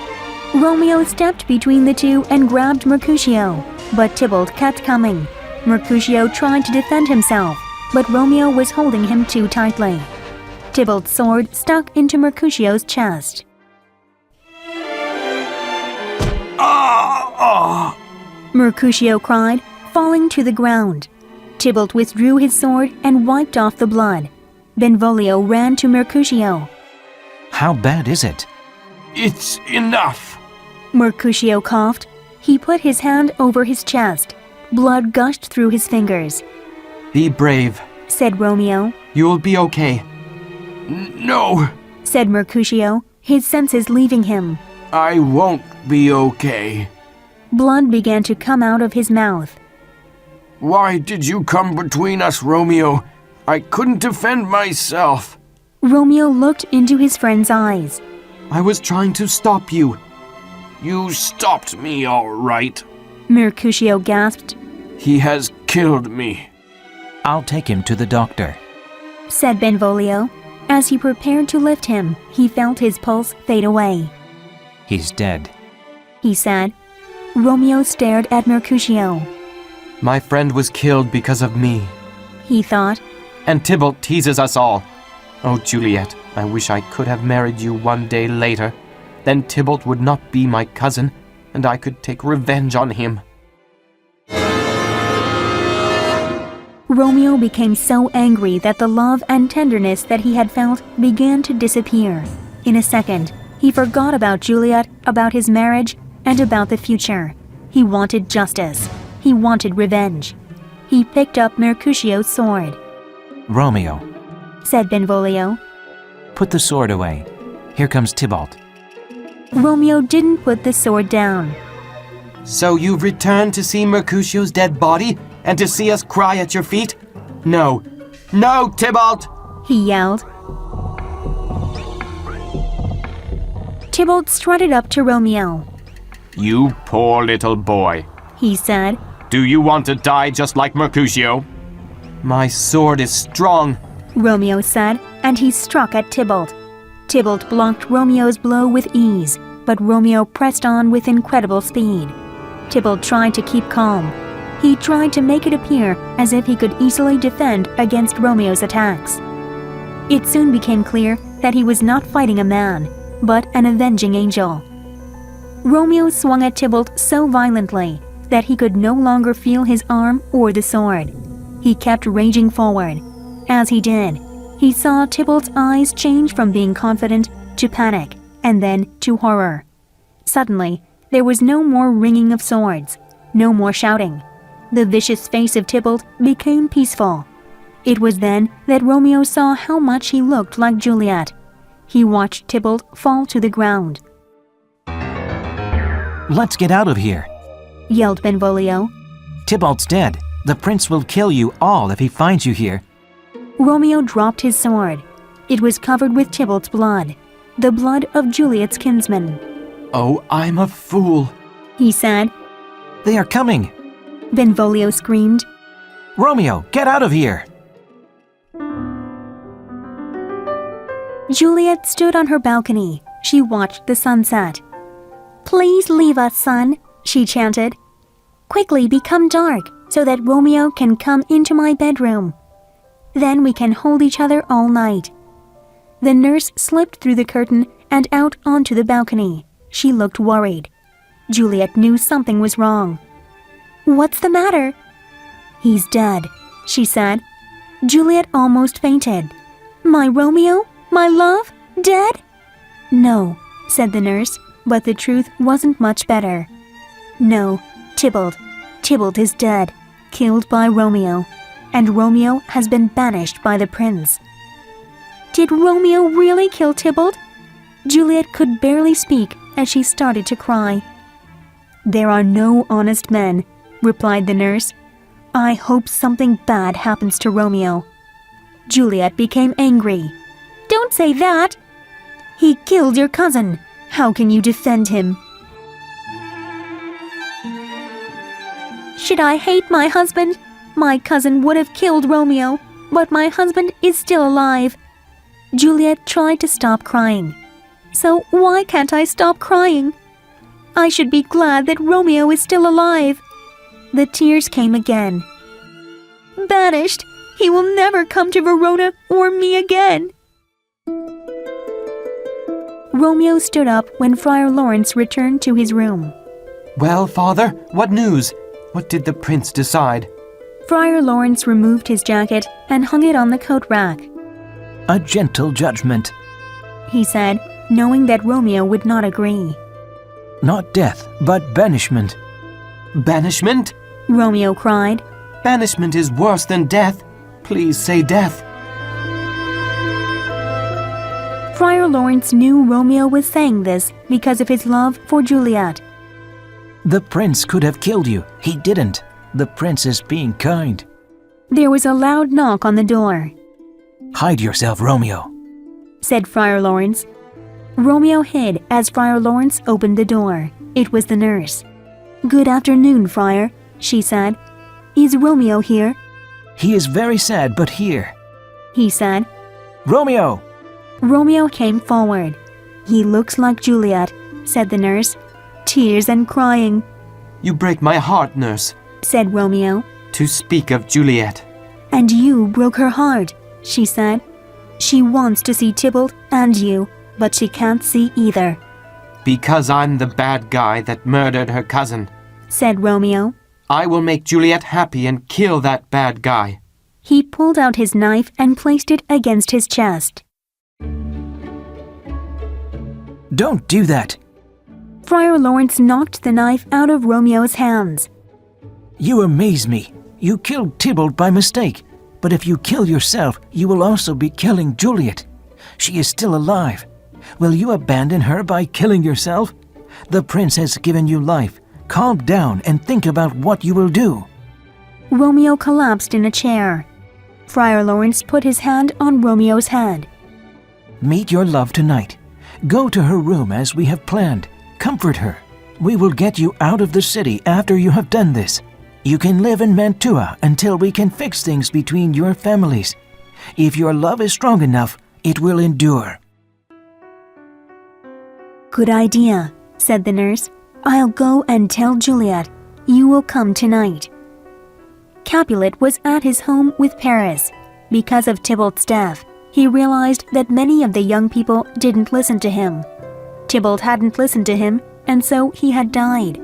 Romeo stepped between the two and grabbed Mercutio, but Tybalt kept coming. Mercutio tried to defend himself, but Romeo was holding him too tightly. Tybalt's sword stuck into Mercutio's chest. Mercutio cried, falling to the ground. Tybalt withdrew his sword and wiped off the blood. Benvolio ran to Mercutio. How bad is it? It's enough. Mercutio coughed. He put his hand over his chest. Blood gushed through his fingers. Be brave, Said Romeo. You'll be okay. No, Said Mercutio, his senses leaving him. I won't be okay. Blood began to come out of his mouth. Why did you come between us, Romeo? I couldn't defend myself. Romeo looked into his friend's eyes. I was trying to stop you. You stopped me, all right. Mercutio gasped. He has killed me. I'll take him to the doctor. Said Benvolio. As he prepared to lift him, he felt his pulse fade away. He's dead. He said. Romeo stared at Mercutio. My friend was killed because of me. He thought. And Tybalt teases us all. Oh, Juliet, I wish I could have married you one day later. Then Tybalt would not be my cousin, and I could take revenge on him. Romeo became so angry that the love and tenderness that he had felt began to disappear. In a second, he forgot about Juliet, about his marriage, and about the future. He wanted justice. He wanted revenge. He picked up Mercutio's sword. Romeo, Said Benvolio. put the sword away. Here comes Tybalt. Romeo didn't put the sword down. So you've returned to see Mercutio's dead body, and to see us cry at your feet? No. No, Tybalt! He yelled. Tybalt strutted up to Romeo. You poor little boy. He said. Do you want to die just like Mercutio? My sword is strong. Romeo said, and he struck at Tybalt. Tybalt blocked Romeo's blow with ease, but Romeo pressed on with incredible speed. Tybalt tried to keep calm. He tried to make it appear as if he could easily defend against Romeo's attacks. It soon became clear that he was not fighting a man, but an avenging angel. Romeo swung at Tybalt so violently that he could no longer feel his arm or the sword. He kept raging forward. As he did, he saw Tybalt's eyes change from being confident to panic, and then to horror. Suddenly, there was no more ringing of swords, no more shouting. The vicious face of Tybalt became peaceful. It was then that Romeo saw how much he looked like Juliet. He watched Tybalt fall to the ground. Let's get out of here. Yelled Benvolio. Tybalt's dead. The prince will kill you all if he finds you here. Romeo dropped his sword. It was covered with Tybalt's blood, the blood of Juliet's kinsman. Oh, I'm a fool. He said. They are coming. Benvolio screamed. Romeo, get out of here. Juliet stood on her balcony. She watched the sunset. Please leave us, son, she chanted. Quickly become dark so that Romeo can come into my bedroom. Then we can hold each other all night. The nurse slipped through the curtain and out onto the balcony. She looked worried. Juliet knew something was wrong. What's the matter? He's dead, she said. Juliet almost fainted. My Romeo? My love? Dead? No, said the nurse, but the truth wasn't much better. No, Tybalt is dead, killed by Romeo, and Romeo has been banished by the prince. Did Romeo really kill Tybalt? Juliet could barely speak as she started to cry. There are no honest men, replied the nurse. I hope something bad happens to Romeo. Juliet became angry. Don't say that! He killed your cousin. How can you defend him? Should I hate my husband? My cousin would have killed Romeo, but my husband is still alive. Juliet tried to stop crying. So why can't I stop crying? I should be glad that Romeo is still alive. The tears came again. Banished! He will never come to Verona or me again. Romeo stood up when Friar Lawrence returned to his room. Well, father, what news? What did the prince decide? Friar Lawrence removed his jacket and hung it on the coat rack. A gentle judgment. He said, knowing that Romeo would not agree. Not death, but banishment. Banishment? Romeo cried. Banishment is worse than death. Please say death. Friar Lawrence knew Romeo was saying this because of his love for Juliet. The prince could have killed you. He didn't. The prince is being kind. There was a loud knock on the door. Hide yourself, Romeo, said Friar Lawrence. Romeo hid as Friar Lawrence opened the door. It was the nurse. "Good afternoon, Friar," she said. "Is Romeo here?" He is very sad, but here. He said. Romeo! Romeo came forward. "He looks like Juliet," said the nurse. "Tears and crying," You break my heart, nurse, said Romeo. to speak of Juliet. "And you broke her heart," she said. "She wants to see Tybalt and you, but she can't see either," Because I'm the bad guy that murdered her cousin. said Romeo. I will make Juliet happy and kill that bad guy. He pulled out his knife and placed it against his chest. Don't do that. Friar Lawrence knocked the knife out of Romeo's hands. You amaze me. You killed Tybalt by mistake. But if you kill yourself, you will also be killing Juliet. She is still alive. Will you abandon her by killing yourself? The prince has given you life. Calm down and think about what you will do. Romeo collapsed in a chair. Friar Lawrence put his hand on Romeo's head. Meet your love tonight. Go to her room as we have planned. Comfort her. We will get you out of the city after you have done this. You can live in Mantua until we can fix things between your families. If your love is strong enough, it will endure. "Good idea," said the nurse. "I'll go and tell Juliet. You will come tonight." Capulet was at his home with Paris. Because of Tybalt's death, he realized that many of the young people didn't listen to him. Tybalt hadn't listened to him, and so he had died.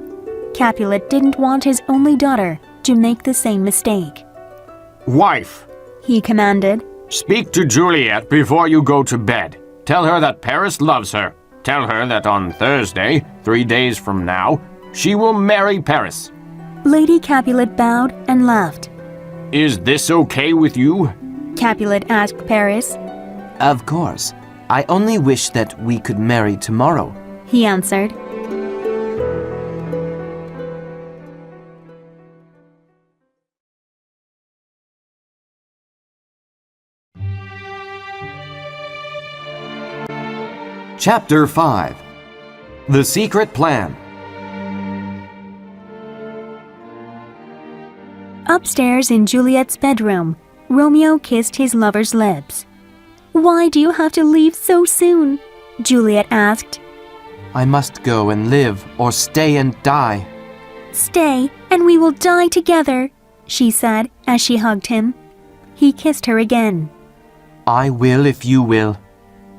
Capulet didn't want his only daughter to make the same mistake. Wife, He commanded. speak to Juliet before you go to bed. Tell her that Paris loves her. Tell her that on Thursday, 3 days from now, she will marry Paris. Lady Capulet bowed and left. Is this okay with you? Capulet asked Paris. Of course. I only wish that we could marry tomorrow. He answered. Chapter 5. The Secret Plan. Upstairs in Juliet's bedroom, Romeo kissed his lover's lips. "Why do you have to leave so soon?" Juliet asked. I must go and live or stay and die. "Stay, and we will die together," she said as she hugged him. He kissed her again. I will if you will.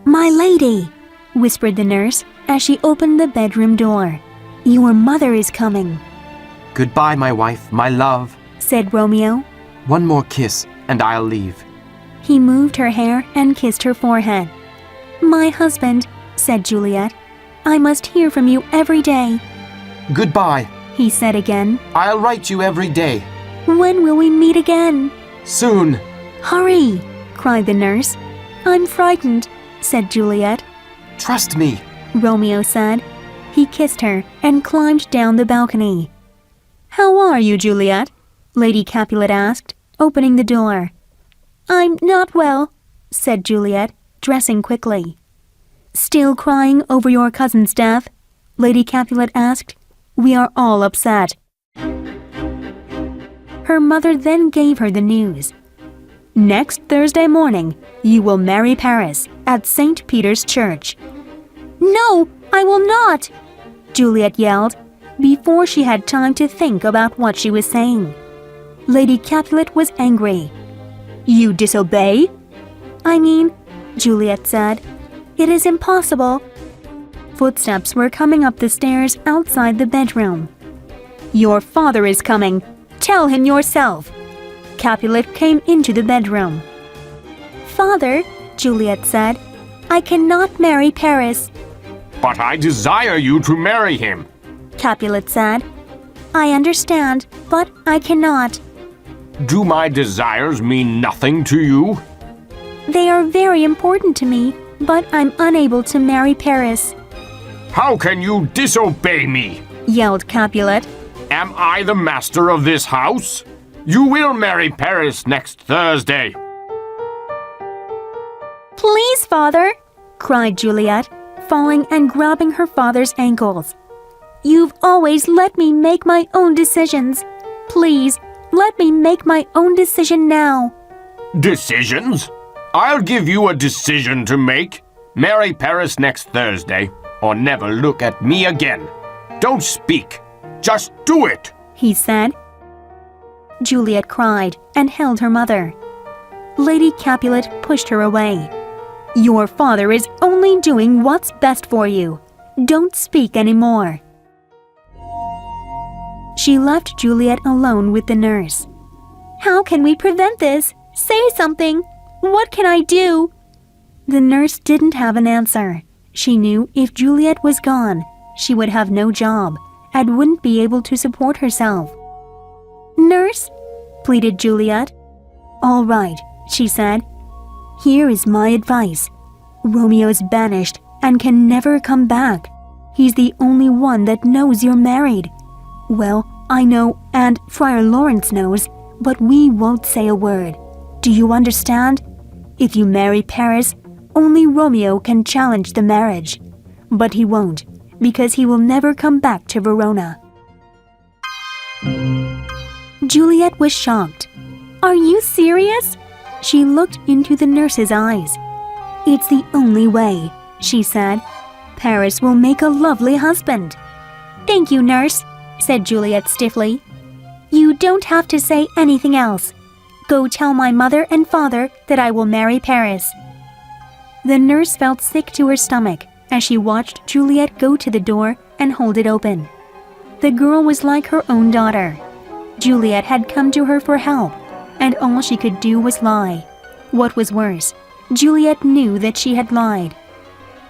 "My lady," whispered the nurse as she opened the bedroom door. "Your mother is coming," Goodbye, my wife, my love. said Romeo. One more kiss and I'll leave. He moved her hair and kissed her forehead. "My husband," said Juliet, "I must hear from you every day," Goodbye. he said again. I'll write you every day. "When will we meet again?" Soon. "Hurry!" cried the nurse. "I'm frightened," said Juliet. Trust me. Romeo said. He kissed her and climbed down the balcony. "How are you, Juliet?" Lady Capulet asked, opening the door. "I'm not well," said Juliet, dressing quickly. "Still crying over your cousin's death?" Lady Capulet asked. "We are all upset." Her mother then gave her the news. "Next Thursday morning, you will marry Paris at St. Peter's Church." "No, I will not!" Juliet yelled, before she had time to think about what she was saying. Lady Capulet was angry. "You disobey?" "I mean," Juliet said, "it is impossible." Footsteps were coming up the stairs outside the bedroom. "Your father is coming. Tell him yourself." Capulet came into the bedroom. "Father," Juliet said, "I cannot marry Paris." But I desire you to marry him. Capulet said. I understand, but I cannot. Do my desires mean nothing to you? They are very important to me, but I'm unable to marry Paris, How can you disobey me? yelled Capulet. Am I the master of this house? You will marry Paris next Thursday. Please, father, cried Juliet, falling and grabbing her father's ankles. You've always let me make my own decisions. Please, let me make my own decision now. Decisions? I'll give you a decision to make. Marry Paris next Thursday, or never look at me again. Don't speak. Just do it. He said. Juliet cried and held her mother. Lady Capulet pushed her away. Your father is only doing what's best for you. Don't speak anymore. She left Juliet alone with the nurse. How can we prevent this? Say something. What can I do? The nurse didn't have an answer. She knew if Juliet was gone, she would have no job and wouldn't be able to support herself. Nurse, pleaded Juliet. All right, she said. Here is my advice. Romeo's banished and can never come back. He's the only one that knows you're married. Well, I know and Friar Lawrence knows, but we won't say a word. Do you understand? If you marry Paris, only Romeo can challenge the marriage. But he won't, because he will never come back to Verona. Juliet was shocked. Are you serious? She looked into the nurse's eyes. It's the only way, she said. Paris will make a lovely husband. Thank you, nurse, said Juliet stiffly. You don't have to say anything else. Go tell my mother and father that I will marry Paris. The nurse felt sick to her stomach as she watched Juliet go to the door and hold it open. The girl was like her own daughter. Juliet had come to her for help, and all she could do was lie. What was worse, Juliet knew that she had lied.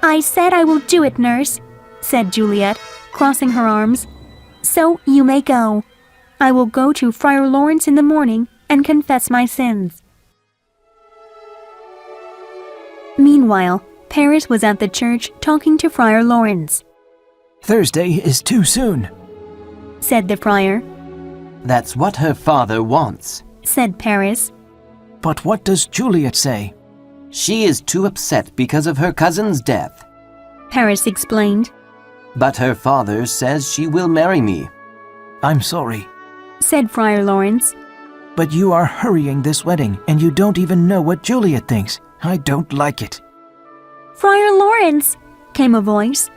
I said I will do it, nurse, said Juliet, crossing her arms. So you may go. I will go to Friar Lawrence in the morning and confess my sins. Meanwhile, Paris was at the church talking to Friar Lawrence. Thursday is too soon, Said the friar. That's what her father wants. Said Paris. but what does Juliet say? She is too upset because of her cousin's death. Paris explained. But her father says she will marry me. I'm sorry, Said Friar Lawrence. but you are hurrying this wedding and you don't even know what Juliet thinks. I don't like it. Friar Lawrence, came a voice.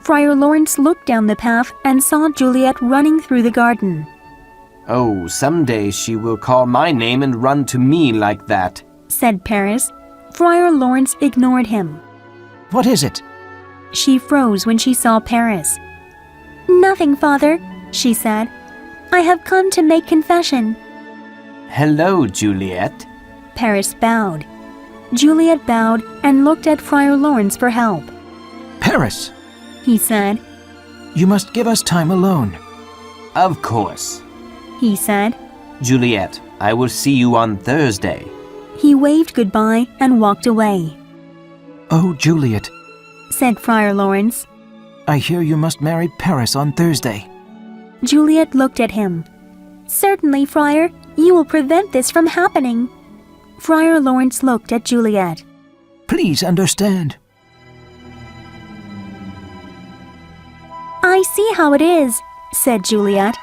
Friar Lawrence looked down the path and saw Juliet running through the garden. Oh, someday she will call my name and run to me like that. Said Paris. Friar Lawrence ignored him. What is it? She froze when she saw Paris. Nothing, father, she said. I have come to make confession. Hello, Juliet. Paris bowed. Juliet bowed and looked at Friar Lawrence for help. Paris, He said. you must give us time alone. Of course. He said. Juliet, I will see you on Thursday. He waved goodbye and walked away. Oh, Juliet, Said Friar Lawrence. I hear you must marry Paris on Thursday. Juliet looked at him. Certainly, Friar, you will prevent this from happening. Friar Lawrence looked at Juliet. Please understand. I see how it is, said Juliet.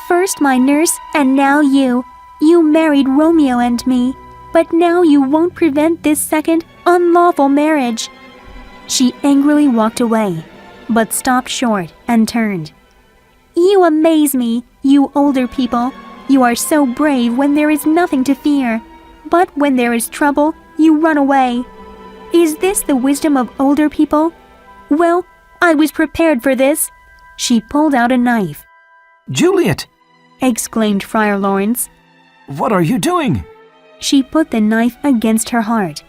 First my nurse and now you. You married Romeo and me, but now you won't prevent this second unlawful marriage. She angrily walked away, but stopped short and turned. You amaze me, you older people. You are so brave when there is nothing to fear, but when there is trouble, you run away. Is this the wisdom of older people? Well, I was prepared for this. She pulled out a knife. Juliet, Exclaimed Friar Lawrence. what are you doing? She put the knife against her heart.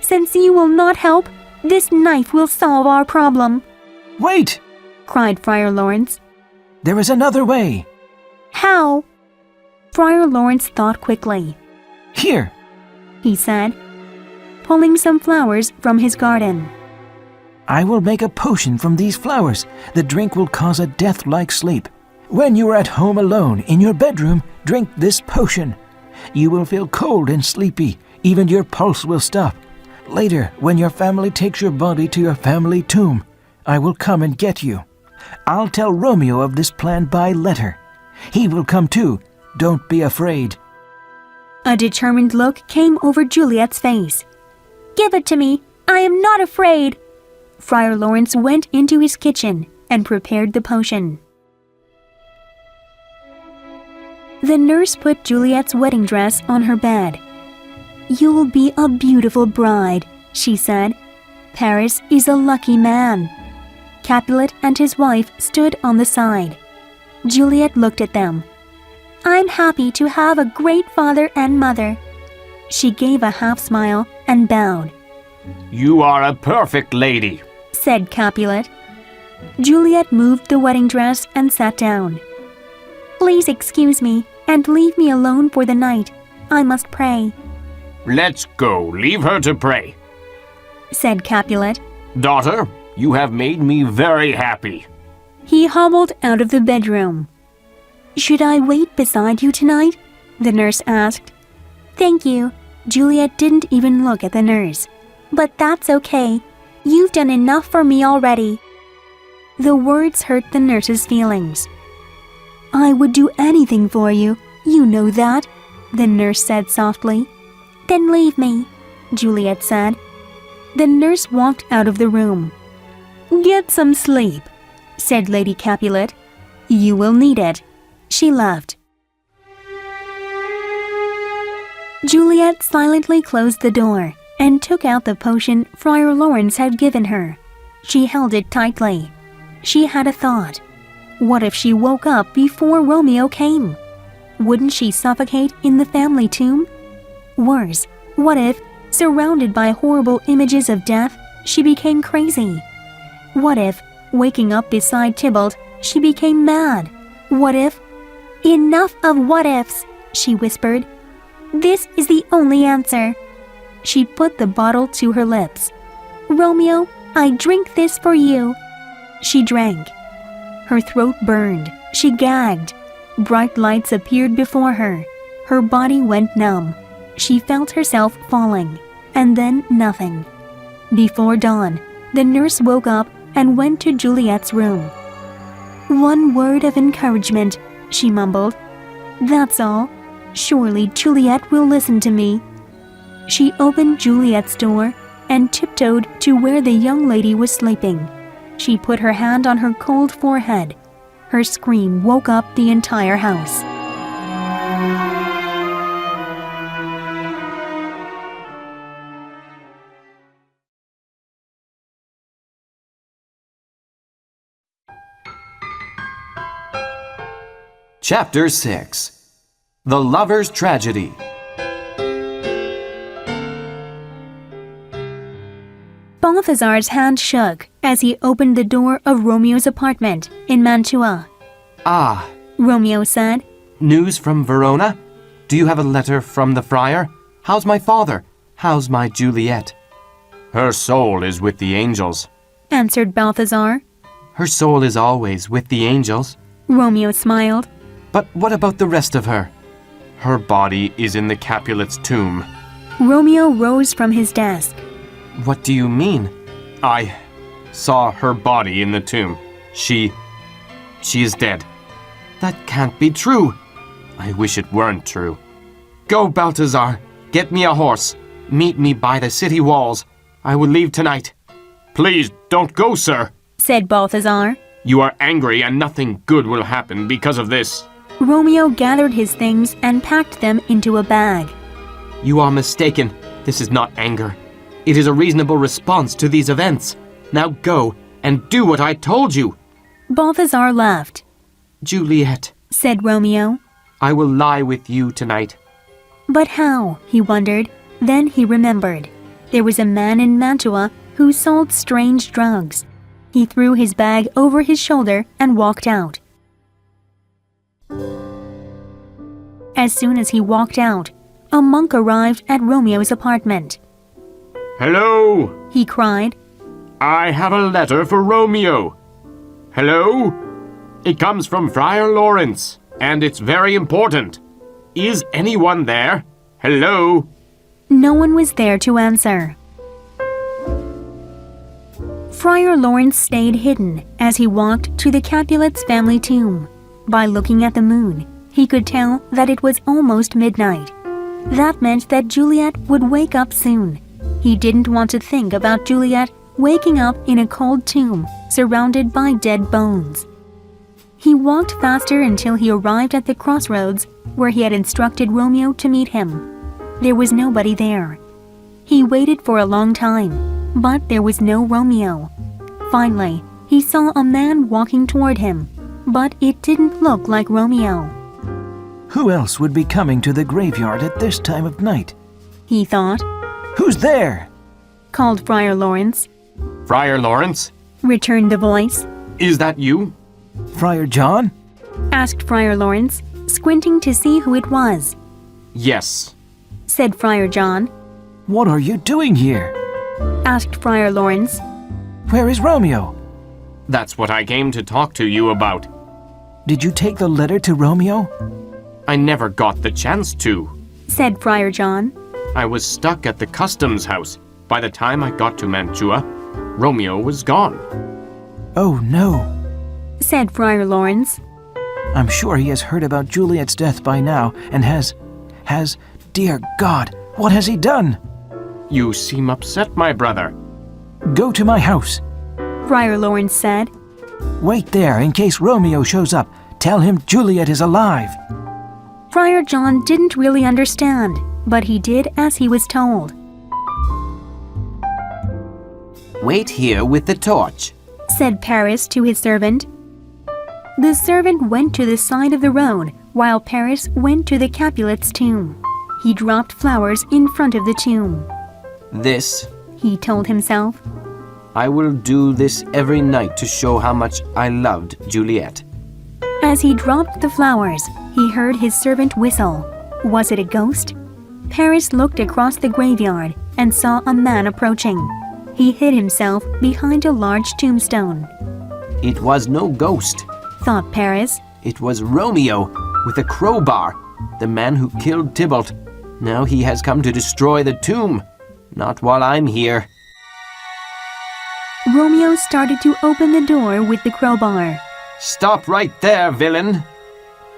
Since you will not help, this knife will solve our problem. Wait! cried Friar Lawrence. There is another way. How? Friar Lawrence thought quickly. Here! He said, pulling some flowers from his garden. I will make a potion from these flowers. The drink will cause a death-like sleep. When you are at home alone in your bedroom, drink this potion. You will feel cold and sleepy. Even your pulse will stop. Later, when your family takes your body to your family tomb, I will come and get you. I'll tell Romeo of this plan by letter. He will come too. Don't be afraid. A determined look came over Juliet's face. Give it to me. I am not afraid. Friar Lawrence went into his kitchen and prepared the potion. The nurse put Juliet's wedding dress on her bed. You'll be a beautiful bride, she said. Paris is a lucky man. Capulet and his wife stood on the side. Juliet looked at them. I'm happy to have a great father and mother. She gave a half smile and bowed. You are a perfect lady, said Capulet. Juliet moved the wedding dress and sat down. Please excuse me and leave me alone for the night. I must pray, Let's go. Leave her to pray. said Capulet. Daughter, you have made me very happy. He hobbled out of the bedroom. Should I wait beside you tonight? The nurse asked. Thank you. Juliet didn't even look at the nurse. But that's okay. You've done enough for me already. The words hurt the nurse's feelings. I would do anything for you. You know that, the nurse said softly. Then leave me, Juliet said. The nurse walked out of the room. Get some sleep, said Lady Capulet. You will need it. She left. Juliet silently closed the door and took out the potion Friar Lawrence had given her. She held it tightly. She had a thought. What if she woke up before Romeo came? Wouldn't she suffocate in the family tomb? Worse, what if, surrounded by horrible images of death, she became crazy? What if, waking up beside Tybalt, she became mad? What if... Enough of what-ifs, she whispered. This is the only answer. She put the bottle to her lips. Romeo, I drink this for you. She drank. Her throat burned. She gagged. Bright lights appeared before her. Her body went numb. She felt herself falling, and then nothing. Before dawn, the nurse woke up and went to Juliet's room. One word of encouragement, she mumbled. That's all. Surely Juliet will listen to me. She opened Juliet's door and tiptoed to where the young lady was sleeping. She put her hand on her cold forehead. Her scream woke up the entire house. Chapter 6. The Lover's Tragedy. Balthazar's hand shook as he opened the door of Romeo's apartment in Mantua. Ah, Romeo said. news from Verona? Do you have a letter from the friar? How's my father? How's my Juliet? Her soul is with the angels. Answered Balthazar. Her soul is always with the angels. Romeo smiled. But what about the rest of her? Her body is in the Capulet's tomb. Romeo rose from his desk. What do you mean? I saw her body in the tomb. She is dead. That can't be true. I wish it weren't true. Go, Balthazar. Get me a horse. Meet me by the city walls. I will leave tonight. Please don't go, sir. Said Balthazar. You are angry and nothing good will happen because of this. Romeo gathered his things and packed them into a bag. You are mistaken. This is not anger. It is a reasonable response to these events. Now go and do what I told you. Balthazar laughed. Juliet, Said Romeo. I will lie with you tonight. But how? He wondered. Then he remembered. There was a man in Mantua who sold strange drugs. He threw his bag over his shoulder and walked out. As soon as he walked out, a monk arrived at Romeo's apartment. Hello! He cried. I have a letter for Romeo. Hello? It comes from Friar Lawrence, and it's very important. Is anyone there? Hello? No one was there to answer. Friar Lawrence stayed hidden as he walked to the Capulets' family tomb. By looking at the moon, he could tell that it was almost midnight. That meant that Juliet would wake up soon. He didn't want to think about Juliet waking up in a cold tomb surrounded by dead bones. He walked faster until he arrived at the crossroads where he had instructed Romeo to meet him. There was nobody there. He waited for a long time, but there was no Romeo. Finally, he saw a man walking toward him, but it didn't look like Romeo. Who else would be coming to the graveyard at this time of night? He thought. Who's there? Called Friar Lawrence. Friar Lawrence? Returned the voice. Is that you? Friar John? Asked Friar Lawrence, squinting to see who it was. Yes. Said Friar John. What are you doing here? Asked Friar Lawrence. Where is Romeo? That's what I came to talk to you about. Did you take the letter to Romeo? I never got the chance to. Said Friar John. I was stuck at the customs house. By the time I got to Mantua, Romeo was gone. Oh no. Said Friar Lawrence. I'm sure he has heard about Juliet's death by now and has, dear God, what has he done? You seem upset, my brother. Go to my house. Friar Lawrence said. Wait there in case Romeo shows up. Tell him Juliet is alive. Friar John didn't really understand, but he did as he was told. Wait here with the torch, Said Paris to his servant. The servant went to the side of the road while Paris went to the Capulets' tomb. He dropped flowers in front of the tomb. This, He told himself. I will do this every night to show how much I loved Juliet. As he dropped the flowers, he heard his servant whistle. Was it a ghost? Paris looked across the graveyard and saw a man approaching. He hid himself behind a large tombstone. It was no ghost. Thought Paris. It was Romeo with a crowbar, the man who killed Tybalt. Now he has come to destroy the tomb. Not while I'm here. Romeo started to open the door with the crowbar. Stop right there, villain.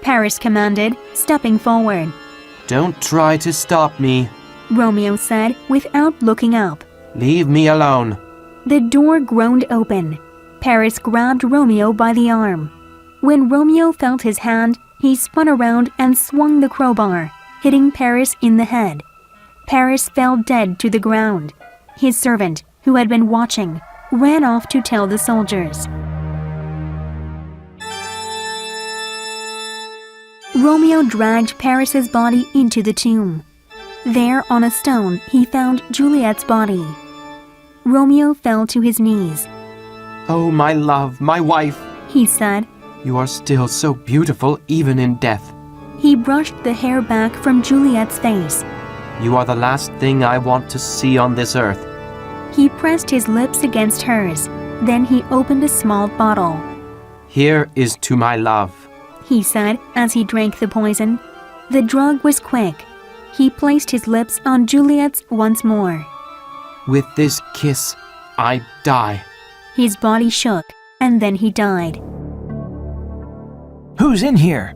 Paris commanded, stepping forward. Don't try to stop me. Romeo said without looking up. Leave me alone. The door groaned open. Paris grabbed Romeo by the arm. When Romeo felt his hand, he spun around and swung the crowbar, hitting Paris in the head. Paris fell dead to the ground. His servant, who had been watching, ran off to tell the soldiers. Romeo dragged Paris's body into the tomb. There on a stone he found Juliet's body. Romeo fell to his knees. Oh, my love, my wife. He said. You are still so beautiful even in death. He brushed the hair back from Juliet's face. You are the last thing I want to see on this earth. He pressed his lips against hers. Then he opened a small bottle. Here is to my love. He said as he drank the poison. The drug was quick. He placed his lips on Juliet's once more. With this kiss, I die. His body shook, and then he died. Who's in here?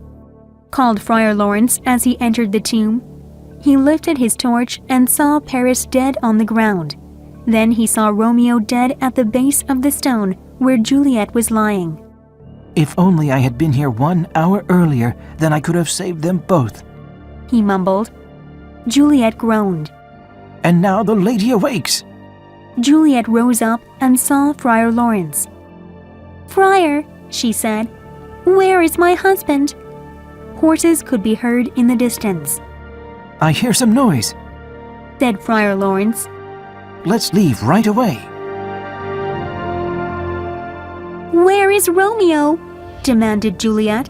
Called Friar Lawrence as he entered the tomb. He lifted his torch and saw Paris dead on the ground. Then he saw Romeo dead at the base of the stone where Juliet was lying. If only I had been here 1 hour earlier, then I could have saved them both. He mumbled. Juliet groaned. And now the lady awakes. Juliet rose up and saw Friar Lawrence. Friar, she said, where is my husband? Horses could be heard in the distance. I hear some noise. Said Friar Lawrence. Let's leave right away. is Romeo?" demanded Juliet.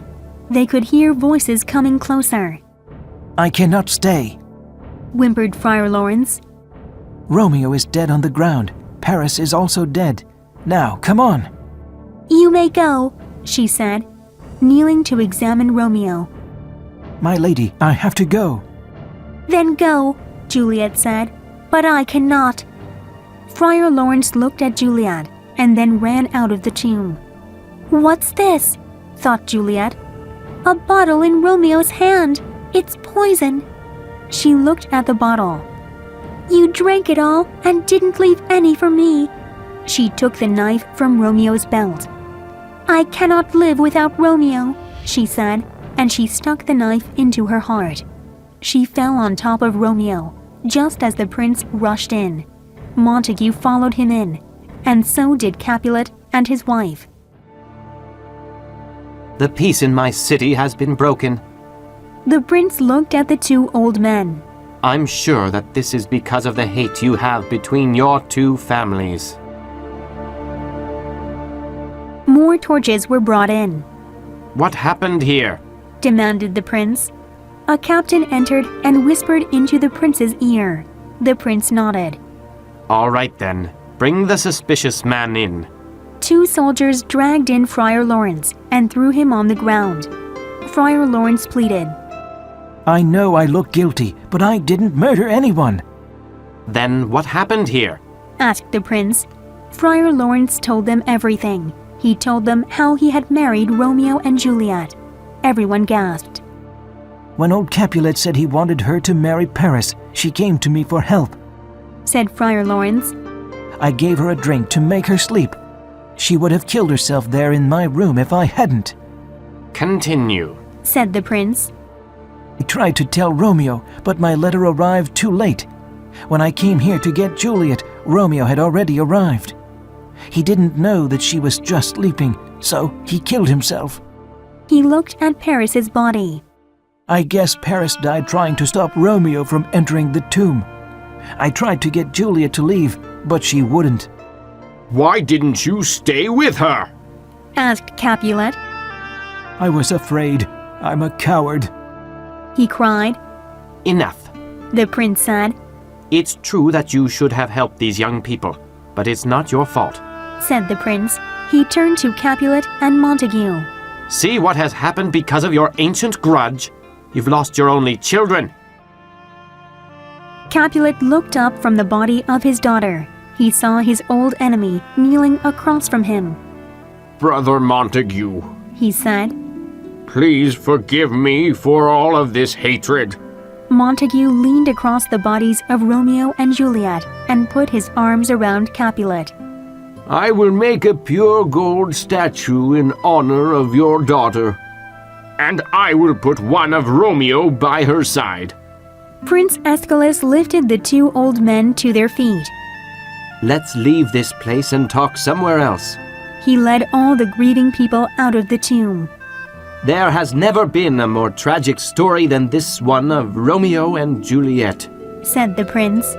They could hear voices coming closer. I cannot stay. Whimpered Friar Lawrence. Romeo is dead on the ground. Paris is also dead. Now, come on. "You may go," she said, kneeling to examine Romeo. My lady, I have to go. "Then go," Juliet said, "but I cannot." Friar Lawrence looked at Juliet and then ran out of the tomb. "What's this?" thought Juliet. "A bottle in Romeo's hand. It's poison." She looked at the bottle. "You drank it all and didn't leave any for me." She took the knife from Romeo's belt. "I cannot live without Romeo," she said, and she stuck the knife into her heart. She fell on top of Romeo, just as the prince rushed in. Montague followed him in, and so did Capulet and his wife. The peace in my city has been broken. The prince looked at the two old men. I'm sure that this is because of the hate you have between your two families. More torches were brought in. What happened here? Demanded the prince. A captain entered and whispered into the prince's ear. The prince nodded. All right then, bring the suspicious man in. Two soldiers dragged in Friar Lawrence and threw him on the ground. Friar Lawrence pleaded. I know I look guilty, but I didn't murder anyone. Then what happened here? Asked the prince. Friar Lawrence told them everything. He told them how he had married Romeo and Juliet. Everyone gasped. When old Capulet said he wanted her to marry Paris, she came to me for help, said Friar Lawrence. I gave her a drink to make her sleep. She would have killed herself there in my room if I hadn't. Continue, said the prince. I tried to tell Romeo, but my letter arrived too late. When I came here to get Juliet, Romeo had already arrived. He didn't know that she was just sleeping, so he killed himself. He looked at Paris's body. I guess Paris died trying to stop Romeo from entering the tomb. I tried to get Juliet to leave, but she wouldn't. Why didn't you stay with her? Asked Capulet. I was afraid. I'm a coward. He cried. Enough. The prince said. It's true that you should have helped these young people, but it's not your fault, said the prince. He turned to Capulet and Montague. See what has happened because of your ancient grudge? You've lost your only children. Capulet looked up from the body of his daughter. He saw his old enemy kneeling across from him. Brother Montague, he said. Please forgive me for all of this hatred. Montague leaned across the bodies of Romeo and Juliet and put his arms around Capulet. I will make a pure gold statue in honor of your daughter, and I will put one of Romeo by her side. Prince Aeschylus lifted the two old men to their feet. Let's leave this place and talk somewhere else. He led all the grieving people out of the tomb. There has never been a more tragic story than this one of Romeo and Juliet, said the prince.